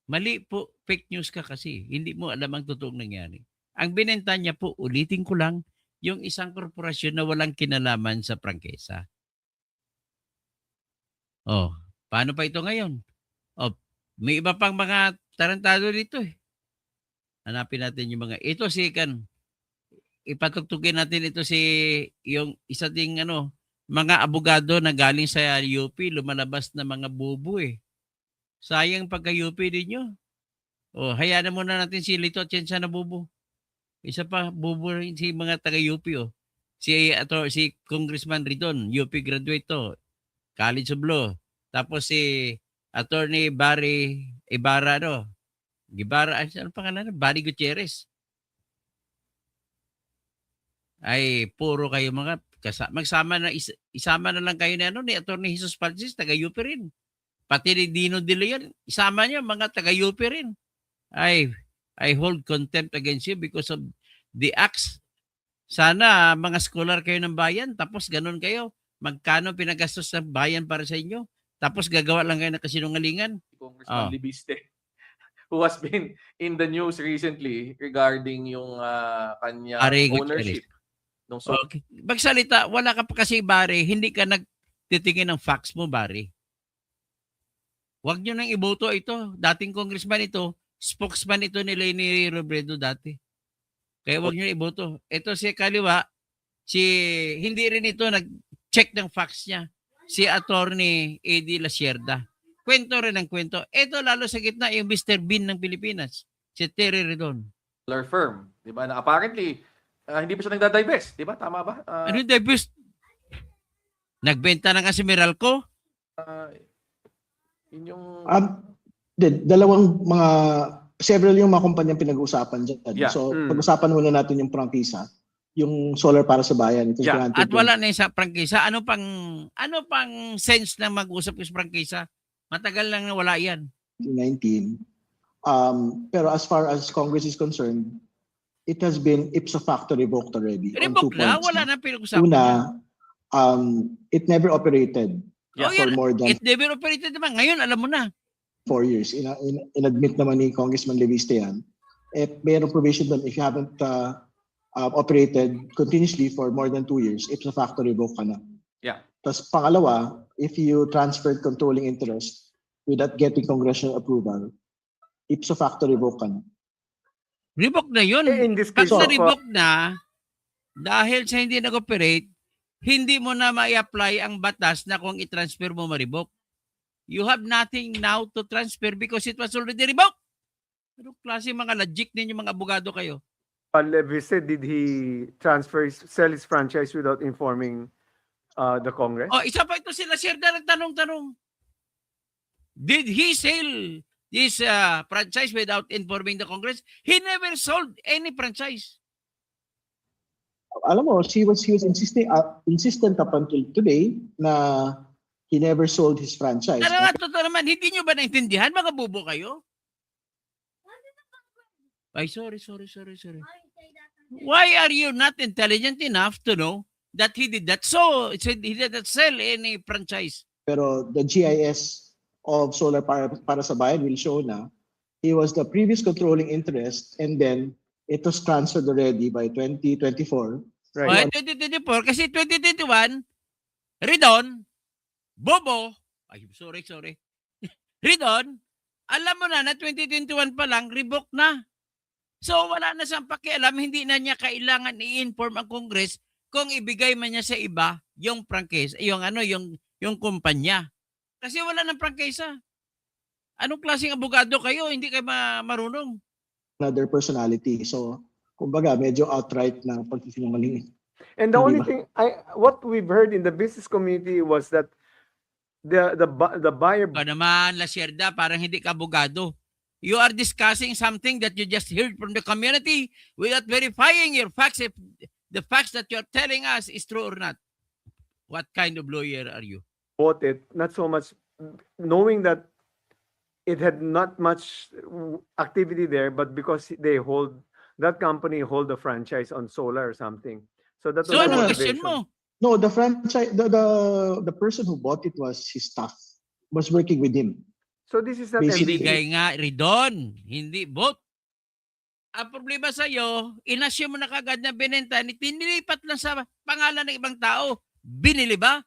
Mali po, fake news ka kasi. Hindi mo alam ang totoong nangyari. Ang binenta niya po, ulitin ko lang, yung isang korporasyon na walang kinalaman sa prangkesa. Oh, paano pa ito ngayon? Oh, may iba pang mga tarantado dito eh. Hanapin natin yung mga, ito si ipatugtugin natin ito si, yung isa ding mga abogado na galing sa UP, lumalabas na mga bubo eh. Sayang pagka-UP ninyo. Oh, hayaan na muna natin si Lito Atienza na bubo. Isa pa, bubo rin si mga taga-UP oh. Si Congressman Ridon, UP graduate to. College of Law. Tapos si Attorney Barry Ibarra, ano pangalan? Barry Gutierrez. Ay, puro kayo mga magsama na isama na lang kayo ni Attorney Jesus Francis, taga-UP rin. Pati ni Dino De Leon, isama niyo mga taga-UP rin. I hold contempt against you because of the acts. Sana mga scholar kayo ng bayan, tapos ganun kayo. Magkano pinagastos ng bayan para sa inyo? Tapos gagawa lang kayo ng kasinungalingan. Congressman Libiste, who has been in the news recently regarding yung kanya Barry ownership. Okay. Magsalita, wala ka pa kasi, Barry, hindi ka nagtitingin ng facts mo, Barry. Huwag nyo nang iboto ito. Dating congressman ito, spokesman ito ni Leni Robredo dati. Kaya huwag nyo iboto. Ito si kaliwa, hindi rin ito nag-check ng facts niya. Si Attorney Eddie Lasierda. Kwento rin ang kwento. Ito lalo sa gitna yung Mr. Bean ng Pilipinas. Si Terry Redon. Firm, di ba? Na apparently, hindi pa siya nagda-divest, di ba? Tama ba? Ano yung divest? Nagbenta ng Meralco? Yun yung... Dalawang several yung mga kumpanyang pinag-uusapan dyan. Yeah. So, pag-usapan muna natin yung prangkisa, yung solar para sa bayan. It was Yeah. granted At wala na yung sa prangkisa. Ano pang sense na mag-usap yung sa prangkisa? Matagal lang na wala yan. 2019. Pero as far as Congress is concerned, it has been ipso facto revoked already. on 2 Revoke na, points. wala na pinag-usapan. Una, it never operated Yeah. for more than It never operated naman. Ngayon, alam mo na. 4 years. In-admit naman ni Congressman Leviste yan. Mayroong provision doon, if you haven't operated continuously for more than 2 years, ipso facto revoke ka na. Yeah. Tapos pangalawa, if you transferred controlling interest without getting congressional approval, ipso facto revoke ka na. Revoke na yun. In this Pag case, na-revoke na, dahil sa hindi nag-operate, hindi mo na ma-apply ang batas na kung i-transfer mo ma-revoke. You have nothing now to transfer because it was already revoked. Anong klase mga logic ninyo mga abogado kayo? Leviste, did he sell his franchise without informing the Congress? Oh, isa pa ito sila Sierda nagtanong-tanong. Did he sell this franchise without informing the Congress? He never sold any franchise. Alam mo, he was insistent up until today na he never sold his franchise. Pero nga, totoo naman, hindi nyo ba naintindihan? Mga bubo kayo? Ay, sorry. I say that. Why are you not intelligent enough to know that he did that? So, he did not sell any franchise. Pero the GIS of Solar para sa Bayan will show na he was the previous controlling interest and then it was transferred already by 2024. Right. 2024, kasi 2021, Ridon, Bobo, sorry. Ridon, alam mo na 2021 pa lang, revoke na. So wala na siyang pakialam, hindi na niya kailangan i-inform ang Congress kung ibigay man niya sa iba yung prangkesa, yung kumpanya. Kasi wala nang prangkesa. Anong klaseng abogado kayo? Hindi kayo marunong. Another personality. So, kumbaga, medyo outright na pagsisinungaling. And the Hindi only ba? thing what we've heard in the business community was that the buyer Ikaw naman, Lasierda, parang hindi ka abogado. You are discussing something that you just heard from the community without verifying your facts if the facts that you're telling us is true or not. What kind of lawyer are you? bought it, not so much knowing that it had not much activity there, but because that company hold the franchise on solar or something. So that was So, the ano no, question motivation. mo? No, the franchise, the person who bought it was his staff, was working with him. So this is not Basically, MVP. Binigay nga, Ridon. Hindi both. Ang problema sa'yo, inasyo mo na kagad na binenta, tinilipat lang sa pangalan ng ibang tao. Binili ba?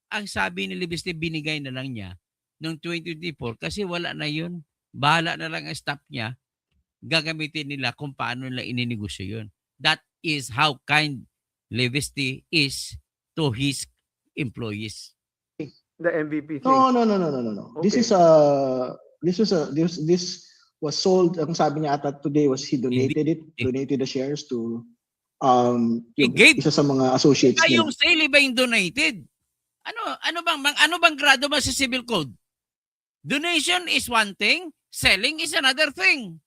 Ang sabi ni Libiste, binigay na lang niya noong 2024 kasi wala na yun. Bahala na lang ang staff niya. Gagamitin nila kung paano nila ininegosyo yun. That is how kind Libiste is to his employees. The MVP thing. no. This Okay. was sold. Ang sabi niya ata today was he donated the shares to He gave. isa sa mga associates Ay, niya. yung sale ba yung donated? Ano bang grado ba sa civil code? Donation is one thing, selling is another thing.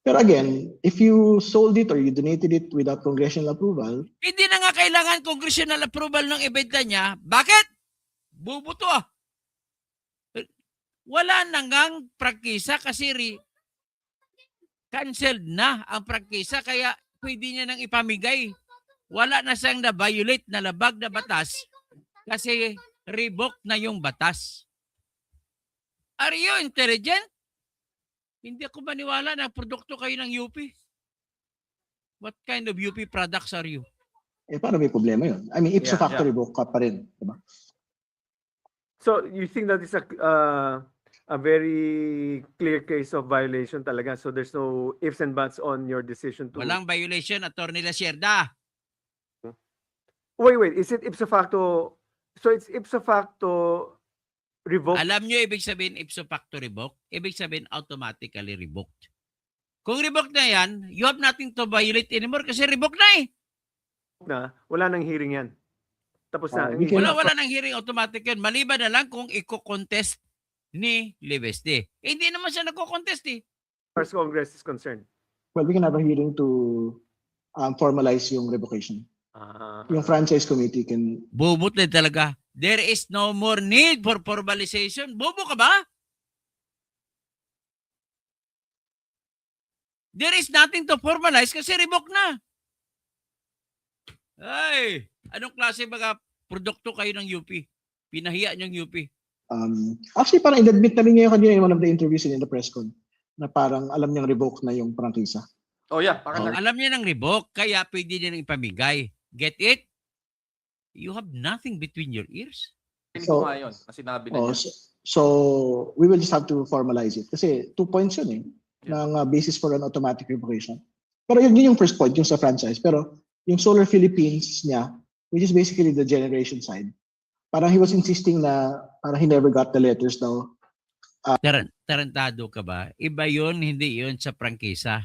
Pero again, if you sold it or you donated it without congressional approval, Hindi na nga kailangan congressional approval ng ibenta niya. Bakit? Bubuto ah. Wala na ngang prangkisa kasi canceled na ang prangkisa kaya pwede niya nang ipamigay. Wala na siyang na-violate na labag na batas kasi revoke na yung batas. Are you intelligent? Hindi ako maniwala na produkto kayo ng UP. What kind of UP products are you? paano may problema yun? I mean, ipso Yeah, facto revoke ka pa rin. Diba? So you think that is a very clear case of violation talaga. So there's no ifs and buts on your decision to. Walang violation, Atty. Lasierda. Wait. Is it ipso facto? So it's ipso facto revoked. Alam nyo ibig sabihin ipso facto revoke? Ibig sabihin automatically revoked. Kung revoked na yan, you have nothing to violate anymore kasi revoked na eh. Na wala nang hearing yan. Tapos na. we can- Wala nang hearing, automatic yun. Maliban na lang kung i-contest ni Libeste. Hindi naman siya nagko-contest eh. As far as Congress is concerned. Well, we can have a hearing to formalize yung revocation. Ah. Yung franchise committee can... Bubot na talaga. There is no more need for formalization. Bobo ka ba? There is nothing to formalize kasi revoke na. Ay, anong klase mga produkto kayo ng UP? Pinahiya niyong UP. Actually, parang in-admit na rin niya kanina in one of the interviews in the press con na parang alam niyang revoke na yung prangkisa. Oh yeah, parang Alam niya ng revoke, kaya pwede niya nang ipamigay. Get it? You have nothing between your ears. narinig ko nga yun, na sinabi na niya. So we will just have to formalize it. Kasi 2 points yun ng basis for an automatic revocation. Pero yun yung first point, yung sa franchise. Pero yung Solar Philippines niya, which is basically the generation side, parang he was insisting na parang he never got the letters daw. Tarantado ka ba? Iba yun, hindi yun sa prangkisa.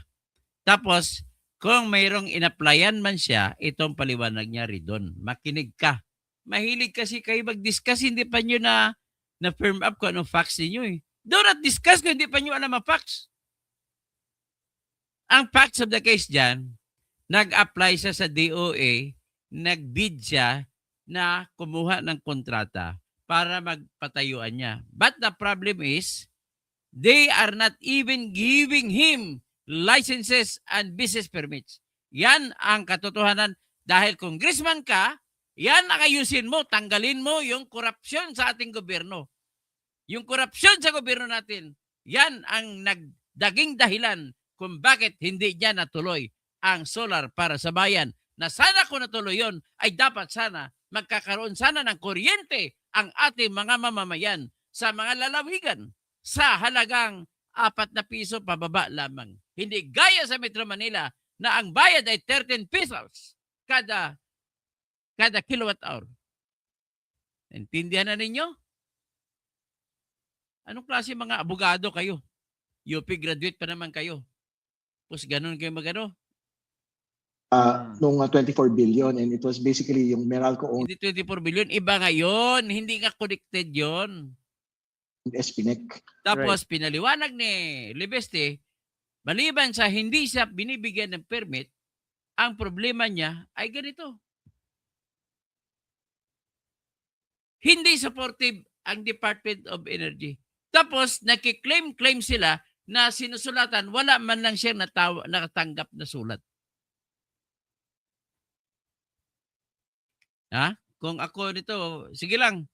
Tapos, kung mayroong in-applyan man siya, itong paliwanag niya ridon. Makinig ka. Mahilig kasi kayo mag-discuss, hindi pa nyo na firm up kung anong facts ninyo eh. Do not discuss kung hindi pa nyo alam ang facts. Ang facts of the case dyan, nag-apply siya sa DOA, nag-bid siya na kumuha ng kontrata para magpatayuan niya. But the problem is, they are not even giving him licenses and business permits. Yan ang katotohanan. Dahil congressman ka, yan ang ayusin mo, tanggalin mo yung korupsyon sa ating gobyerno. Yung korupsyon sa gobyerno natin, yan ang nagdaging dahilan kung bakit hindi niya natuloy ang solar para sa bayan. Na sana kung natuloy yon ay dapat sana magkakaroon sana ng kuryente ang ating mga mamamayan sa mga lalawigan sa halagang 4 na piso pababa lamang. Hindi gaya sa Metro Manila na ang bayad ay 13 pesos kada kilowatt hour. Intindihan na ninyo? Anong klase mga abogado kayo? UP graduate pa naman kayo. Tapos ganun kayo magano? nung 24 billion, and it was basically yung Meralco owned Hindi 24 billion, iba ngayon. Hindi nga connected yon. Espinec. Tapos pinaliwanag ni Libeste, maliban sa hindi siya binibigyan ng permit, ang problema niya ay ganito. Hindi supportive ang Department of Energy. Tapos nakiklaim sila na sinusulatan, wala man lang siyang nakatanggap na sulat. Ha? Kung ako nito, sige lang,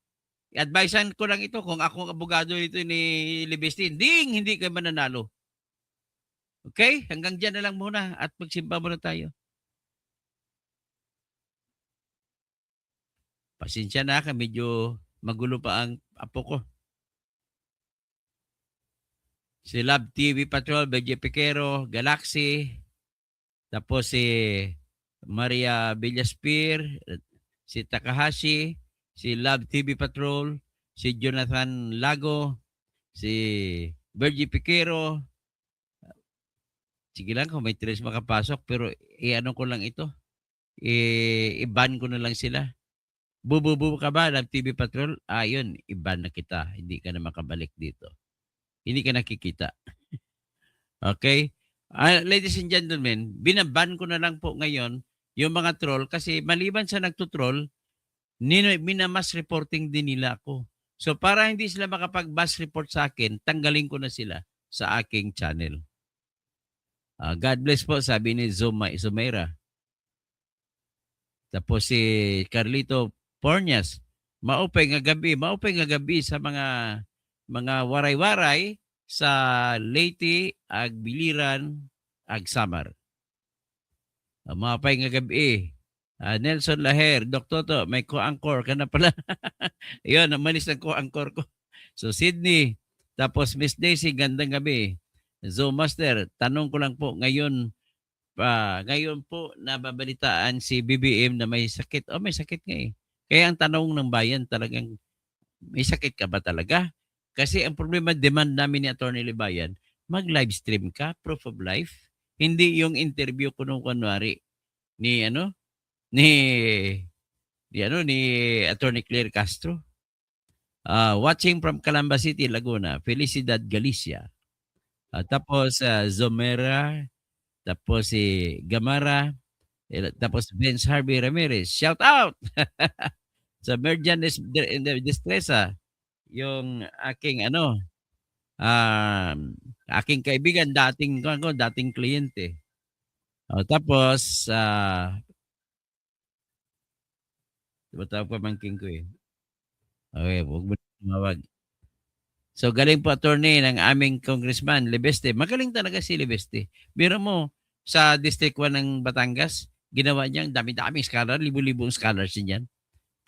i-advisean ko lang ito kung ako ang abogado nito ni Libeste, hindi kayo mananalo. Okay? Hanggang dyan na lang muna at magsimba muna tayo. Pasensya na ka, medyo magulo pa ang apo ko. Si Love TV Patrol, BJ Piquero, Galaxy, tapos si Maria Villaspir, si Takahashi, si Love TV Patrol, si Jonathan Lago, si BJ Piquero. Sige lang kung may tres makapasok, pero i-ano ko lang ito. I-ban ko na lang sila. Bububu ka ba, Love TV Patrol? Yun, i-ban na kita. Hindi ka na makabalik dito. Hindi ka nakikita. Okay? Ladies and gentlemen, binaban ko na lang po ngayon yung mga troll kasi maliban sa nagtutroll, minamas reporting din nila ako. So para hindi sila makapag-mass report sa akin, tanggalin ko na sila sa aking channel. God bless po, sabi ni Zumaira. Tapos si Carlito Pornias, maupay nga gabi sa mga waray-waray sa Leyte, ag Biliran, ag Samar. Maupay nga gabi. Nelson Laher, Dr. To, may co-anchor ka na pala. Ayun, namalis ng co-anchor ko. So Sydney, tapos Miss Daisy, gandang gabi. Master, tanong ko lang po, ngayon po nababalitaan si BBM na may sakit. May sakit nga eh. Kaya ang tanong ng bayan talagang, may sakit ka ba talaga? Kasi ang problema, demand namin ni Atty. Libayan, mag-live stream ka, proof of life. Hindi yung interview ko nung kunwari ni Atty. Claire Castro. Watching from Calamba City, Laguna, Felicidad Galicia. Tapos Zomera, tapos si Gamara, tapos Vince Harvey Ramirez. Shout out! Sa Merjan Destresa, yung aking aking kaibigan, dating kliyente. Tapos tawag pamangkin ko eh. Okay, huwag mo tumawag. So galing po attorney ng aming congressman, Libeste. Magaling talaga si Libeste. Biro mo, sa District 1 ng Batangas, ginawa niyang dami-daming scholar, libu-libong scholars niyan.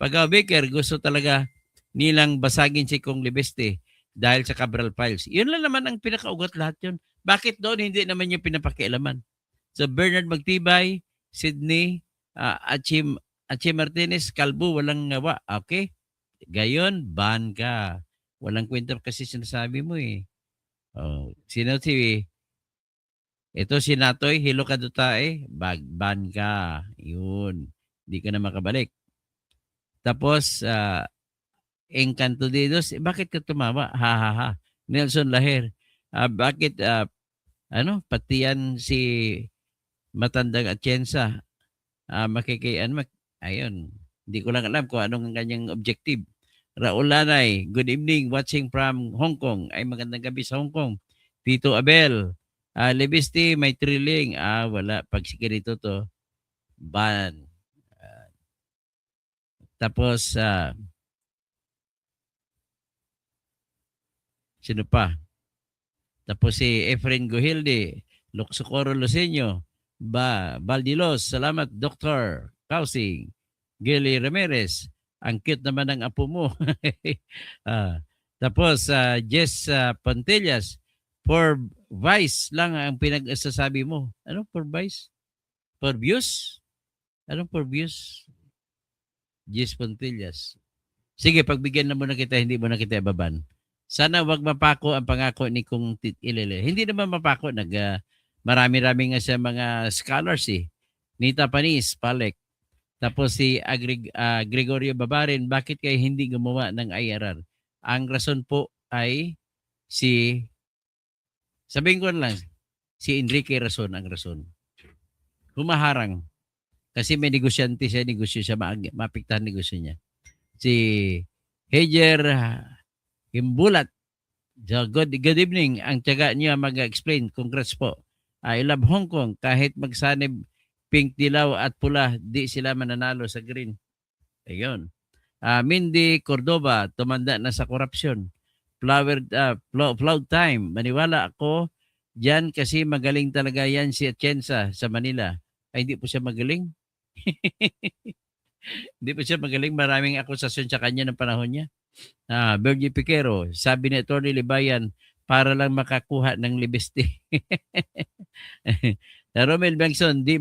Pag Baker, gusto talaga nilang basagin si Kong Libeste dahil sa Cabral Files. Yun lang naman ang pinakaugat lahat yun. Bakit doon hindi naman yung pinapakialaman? So Bernard Magtibay, Sydney, Achi Martinez, Calvo, walang ngawa. Okay? Gayon, ban ka. Walang kwenta kasi sinasabi mo eh. Ito si Natoy, Hilo Kadutae, ban ka. Yun. Hindi ka na makabalik. Tapos, Encanto Didos, bakit ka tumawa? Ha. Nelson Laher, bakit, pati yan si Matandang Atienza, ayun, hindi ko lang alam kung anong kanyang objective. Raul Lanay, good evening, watching from Hong Kong. Ay, magandang gabi sa Hong Kong. Tito Abel, Libiste, may thrilling. Wala. Pag sikarito to, ban. Tapos, sino pa? Tapos si Efren Gohilde, Socorro Luceño, Baldilos, salamat, Dr. Kausing, Gilly Ramirez, ang cute naman ng apo mo. Tapos, Jess Pontillas, for vice lang ang pinag-sasabi mo. Ano for vice? For views? Anong for views? Jess Pontillas. Sige, pagbigyan na muna kita, hindi mo na kita ibaban. Sana wag mapako ang pangako ni Kung Ilele. Hindi naman mapako, marami-rami nga sa mga scholars eh. Nita Panis, Palek. Tapos si Gregorio Babarin, bakit kayo hindi gumawa ng IRR? Ang rason po ay sabihin ko lang, si Enrique Rason ang rason. Humaharang. Kasi may negosyante siya, negosyo siya, mapiktahan negosyo niya. Si Heger Himbulat. So, good evening. Ang tiyaga niya mag-explain. Congrats po. I love Hong Kong. Kahit magsanib pink, dilaw at pula, di sila mananalo sa green. Ayun. Mindy Cordova, tumanda na sa korupsyon. Flood time. Maniwala ako dyan kasi magaling talaga yan si Atienza sa Manila. Ay, hindi po siya magaling. Hindi po siya magaling. Maraming akusasyon sa kanya ng panahon niya. Bergie Piquero, sabi ni Atty. Libayan, para lang makakuha ng libesti. Romel Bengson, di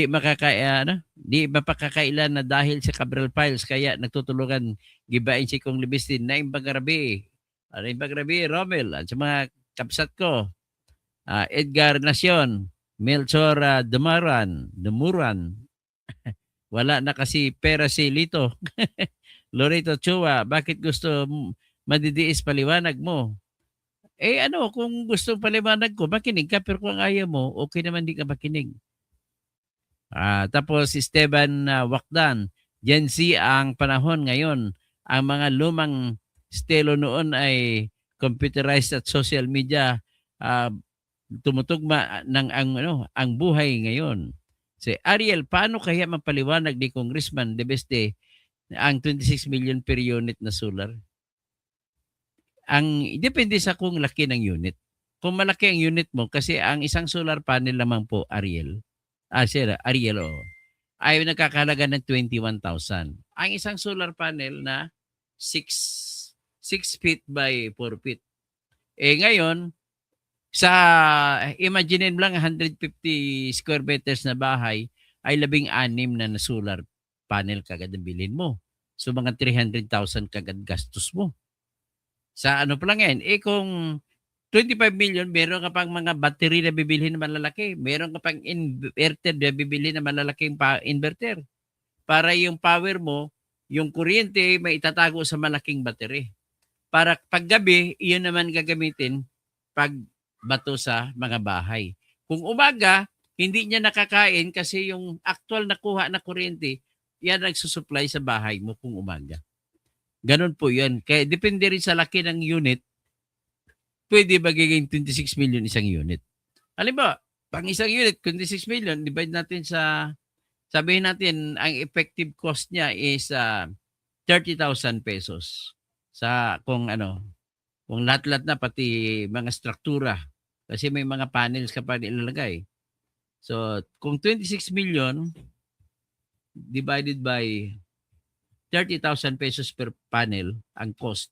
mapakakailan na dahil sa Cabral Files kaya nagtutulungan gibain si Kong Libestin na imbagabi. Romel, at sa mga kapsat ko, Edgar Nacion, Melchor Dumuran. Wala na kasi pera si Lito. Loreto Chua, bakit gusto madidiis paliwanag mo? Kung gusto paliwanag ko, makinig ka, pero kung ayaw mo, okay naman di ka makinig. Tapos Esteban Wakdan, Gen Z ang panahon ngayon. Ang mga lumang estilo noon ay computerized at social media, tumutugma ng ang buhay ngayon. Si Ariel, paano kaya mapaliwanag ni Congressman De Beste ang 26 million per unit na solar? Depende sa kung laki ng unit. Kung malaki ang unit mo, kasi ang isang solar panel lamang po, Ariel, ay nagkakalaga ng 21,000. Ang isang solar panel na 6 feet by 4 feet. Ngayon, imagine lang 150 square meters na bahay ay 16 na solar panel kagad ang bilhin mo. So mga 300,000 kagad gastos mo. Sa ano pa lang yan, kung 25 million, meron ka pang mga battery na bibilhin na malalaki. Meron ka pang inverter na bibilhin na malalaking inverter. Para yung power mo, yung kuryente, may itatago sa malaking battery. Para paggabi, iyon naman gagamitin pag bato sa mga bahay. Kung umaga, hindi niya nakakain kasi yung actual nakuha na kuryente, yan nagsusupply sa bahay mo kung umaga. Ganon po yan. Kaya depende rin sa laki ng unit, pwede magiging 26 million isang unit. Halimbawa, pang isang unit, 26 million, divide natin sabihin natin, ang effective cost niya is 30,000 pesos. Kung lahat-lahat na, pati mga struktura. Kasi may mga panels ka pa ilalagay. So, kung 26 million divided by 30,000 pesos per panel ang cost.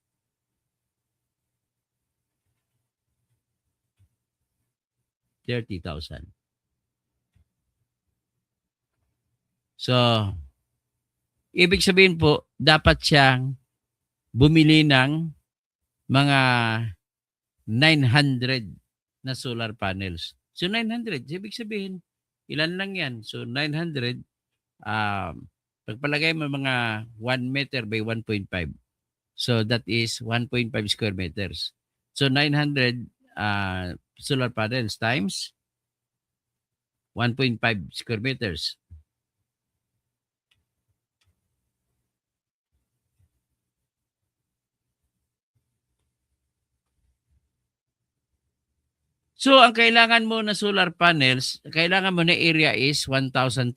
$30,000. So, ibig sabihin po, dapat siyang bumili ng mga 900 na solar panels. So, 900, ibig sabihin, ilan lang yan? So, 900, pagpalagay mo mga 1 meter by 1.5. So, that is 1.5 square meters. So, 900 solar panels times 1.5 square meters. So, ang kailangan mo na solar panels, kailangan mo na area is 1,330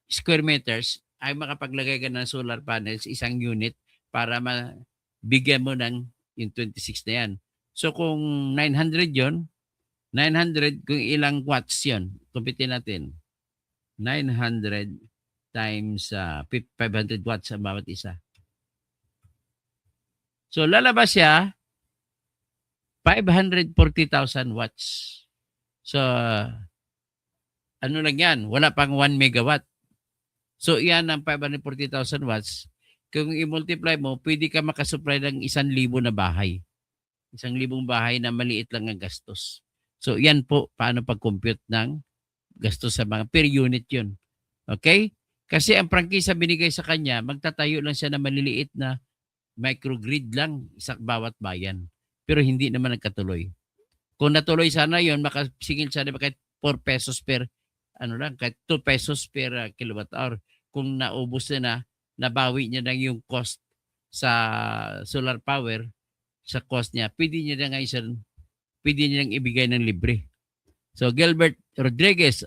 square meters ay makapaglagay ka ng solar panels, isang unit, para mabigyan mo ng yung 26 na yan. So, kung 900 yon, 900 kung ilang watts yon, kumpitin natin. 900 times 500 watts ang bawat isa. So, lalabas siya 540,000 watts. So, ano lang yan? Wala pang 1 megawatt. So, yan ang 540,000 watts. Kung i-multiply mo, pwede ka makasupply ng 1,000 na bahay. 1,000 bahay na maliit lang ang gastos. So, yan po paano pag-compute ng gastos sa mga per unit yun. Okay? Kasi ang prangkisa binigay sa kanya, magtatayo lang siya na maliliit na microgrid lang sa bawat bayan. Pero hindi naman nagkatuloy. Kung natuloy sana yon, makasingil sana kahit 4 pesos per, kahit 2 pesos per kilowatt hour. Kung naubos na, nabawi niya lang yung cost sa solar power, sa cost niya, pwede niya lang ibigay ng libre. So, Gilbert Rodriguez,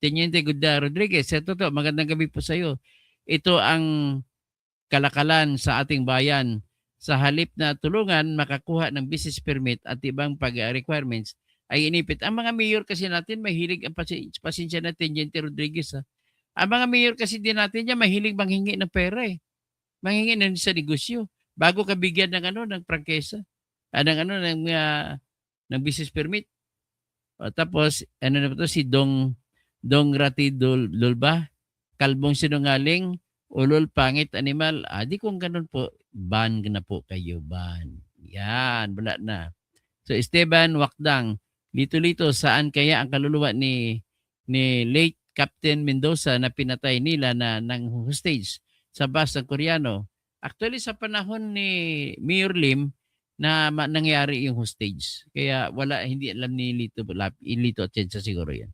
Teniente Guda Rodriguez, totoo, magandang gabi po sa iyo. Ito ang kalakalan sa ating bayan. Sa halip na tulungan makakuha ng business permit at ibang pag-requirements ay inipit. Ang mga mayor kasi natin mahilig, ang pasensya na Teniente Rodriguez. Ang mga mayor kasi din natin yan mahilig manghingi ng pera eh. Manghingi na sa negosyo. Bago ka bigyan ng prangkesa. Ng business permit. Tapos, na ito si Dong Rati Dulba, kalbong sinungaling, ulol, pangit, animal. Di kung ganun po, ban na po kayo, ban. Yan, wala na. So, Esteban Wakdang, lito-lito, saan kaya ang kaluluwa ni late Captain Mendoza na pinatay nila ng hostage sa bus ng Koreano? Actually, sa panahon ni Mayor Lim, na nangyari yung hostage. Kaya hindi alam ni Lito Atienza siguro yan.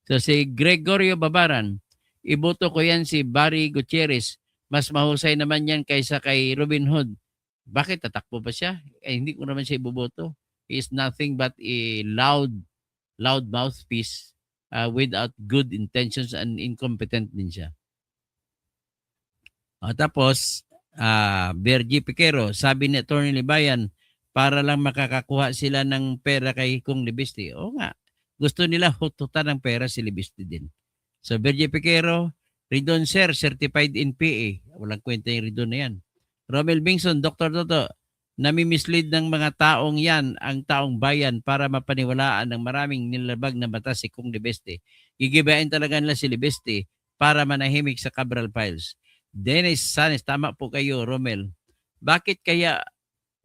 So si Gregorio Babaran, iboto ko yan si Barry Gutierrez. Mas mahusay naman yan kaysa kay Robin Hood. Bakit tatakbo pa siya? Hindi ko naman siya iboboto. He is nothing but a loud mouthpiece without good intentions and incompetent din siya. Tapos, Bergie Piquero, sabi ni Atty. Libayan, para lang makakakuha sila ng pera kay Kung Libiste. Oo nga, gusto nila hututan ng pera si Libiste din. So, Bergie Piquero, Ridon Sir, certified in PA. Walang kwenta yung Ridon na yan. Romel Bingson, Dr. Toto, nami-mislead ng mga taong yan ang taong bayan para mapaniwalaan ng maraming nilabag na batas si Kung Libiste. Gigibain talaga nila si Libiste para manahimik sa Cabral Files. Dennis Sanes, tama po kayo, Romel. Bakit kaya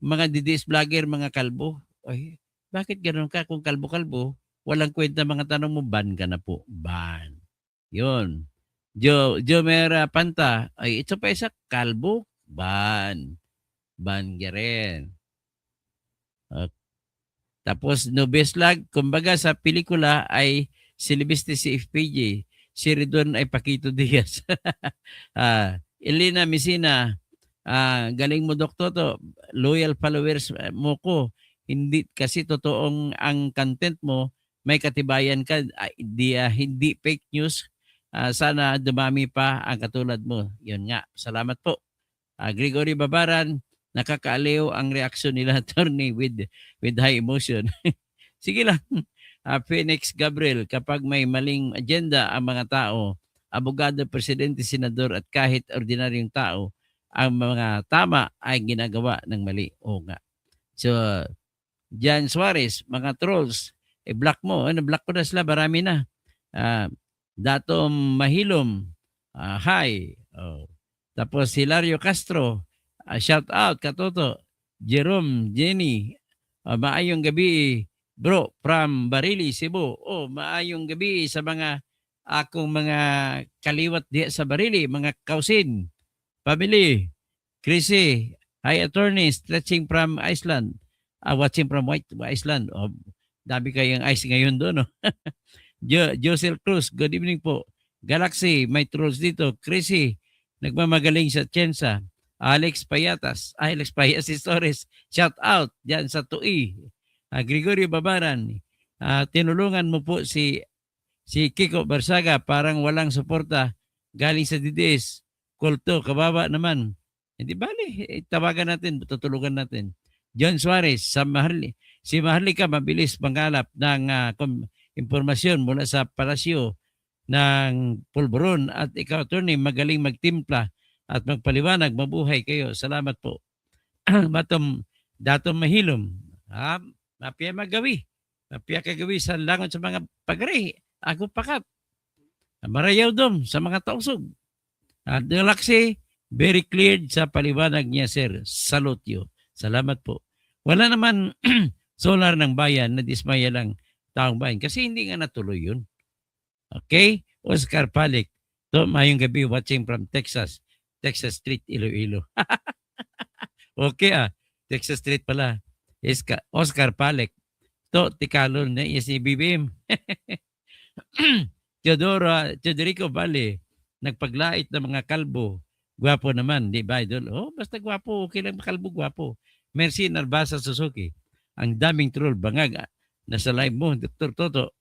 mga DDS vlogger, mga kalbo? Ay, bakit ganoon ka kung kalbo-kalbo? Walang kwenta mga tanong mo, ban ka na po. Ban. Yun. Mera Panta, ay ito pa isa, kalbo, ban. Ban ka rin. Tapos, Nobeslag, kumbaga sa pelikula ay si Libiste si FPJ. Si Ridon ay Paquito Diaz. Elena Messina, galing mo Dr. To, loyal followers mo ko. Hindi kasi totoong ang content mo, may katibayan ka, hindi fake news. Sana dumami pa ang katulad mo. Yun nga, salamat po. Gregory Babaran, nakakaaliw ang reaksyon nila, attorney, with high emotion. Sige lang. Phoenix Gabriel, kapag may maling agenda ang mga tao, abogado, presidente, senador at kahit ordinaryong tao, ang mga tama ay ginagawa ng mali. O nga. So, Jan Suarez, mga trolls, block mo. Block ko na sila, marami na. Datom Mahilom, hi. Tapos Hilario Castro, shout out, Katoto. Jerome, Jenny, maayong gabi, bro, from Barili, Cebu. Maayong gabi sa mga akong mga kaliwat di sa Barili, mga kausin, family, Chrissy, hi attorney, stretching from Iceland, watching from Iceland. Dami kayong ice ngayon doon. No? Josel Cruz, good evening po. Galaxy, may trolls dito. Chrissy, nagmamagaling sa Tiensa. Alex Payatas Torres, shout out dyan sa Tui. Gregorio Babaran, tinulungan mo po si Kiko Barsaga, parang walang suporta galing sa DDS. Kulto, kababa naman. Hindi bali, tawagan natin, tutulungan natin. John Suarez, si Maharlika mabilis mangalap ng impormasyon mula sa palasyo ng Pulburon at ikaw, attorney, magaling magtimpla at magpaliwanag. Mabuhay kayo. Salamat po. Datom Mahilom, mapia magawi. Mapia kagawi sa langon sa mga pagre. Ako pakat. Marayaw dom sa mga tausog. Galaxy, very clear sa paliwanag niya, sir. Salute you. Salamat po. Wala naman solar ng bayan na dismaya lang taong bayan kasi hindi nga natuloy yun. Okay? Oscar Palik. To, mayong gabi watching from Texas. Texas Street, Iloilo. Okay Texas Street pala. Oscar Palik. To, tikalon na si BBM. Teodorico Valle. Nagpaglait ng mga kalbo. Gwapo naman, di ba, idol? Oh, basta gwapo. Okay lang kalbo, gwapo. Merci Narbasa Suzuki. Ang daming troll, bangag. Nasa live mo, Dr. Toto.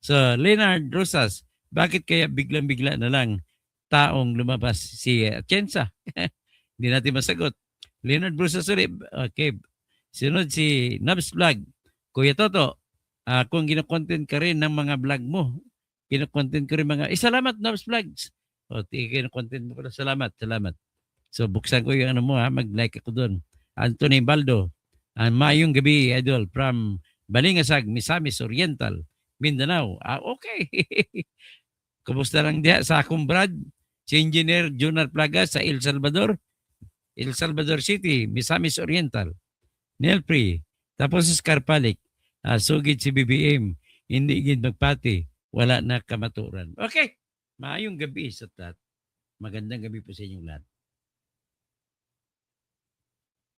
So, Leonard Rosas, bakit kaya biglang-bigla na lang taong lumabas si Chensa? Hindi natin masagot. Leonard Rosas ulit. Okay. Sunod si Nubs Vlog. Kuya Toto, kung ginakontent ka rin ng mga vlog mo, ginakontent ko rin mga, salamat Nubs Vlogs. O, ginakontent mo pala. Salamat. So, buksan ko yung ano mo mag-like ako doon. Anthony Baldo, mayong gabi, idol, from Balingasag, Misamis Oriental, Mindanao. Okay. Kumusta lang diya sa akong Brad? Si Engineer Junar Plaga sa El Salvador City, Misamis Oriental. Nelpri. Tapos si Scarpalik. Sugid si BBM. Hindi gid magpati. Wala na kamaturan. Okay. Maayong gabi sa tat. Magandang gabi po sa inyong lahat.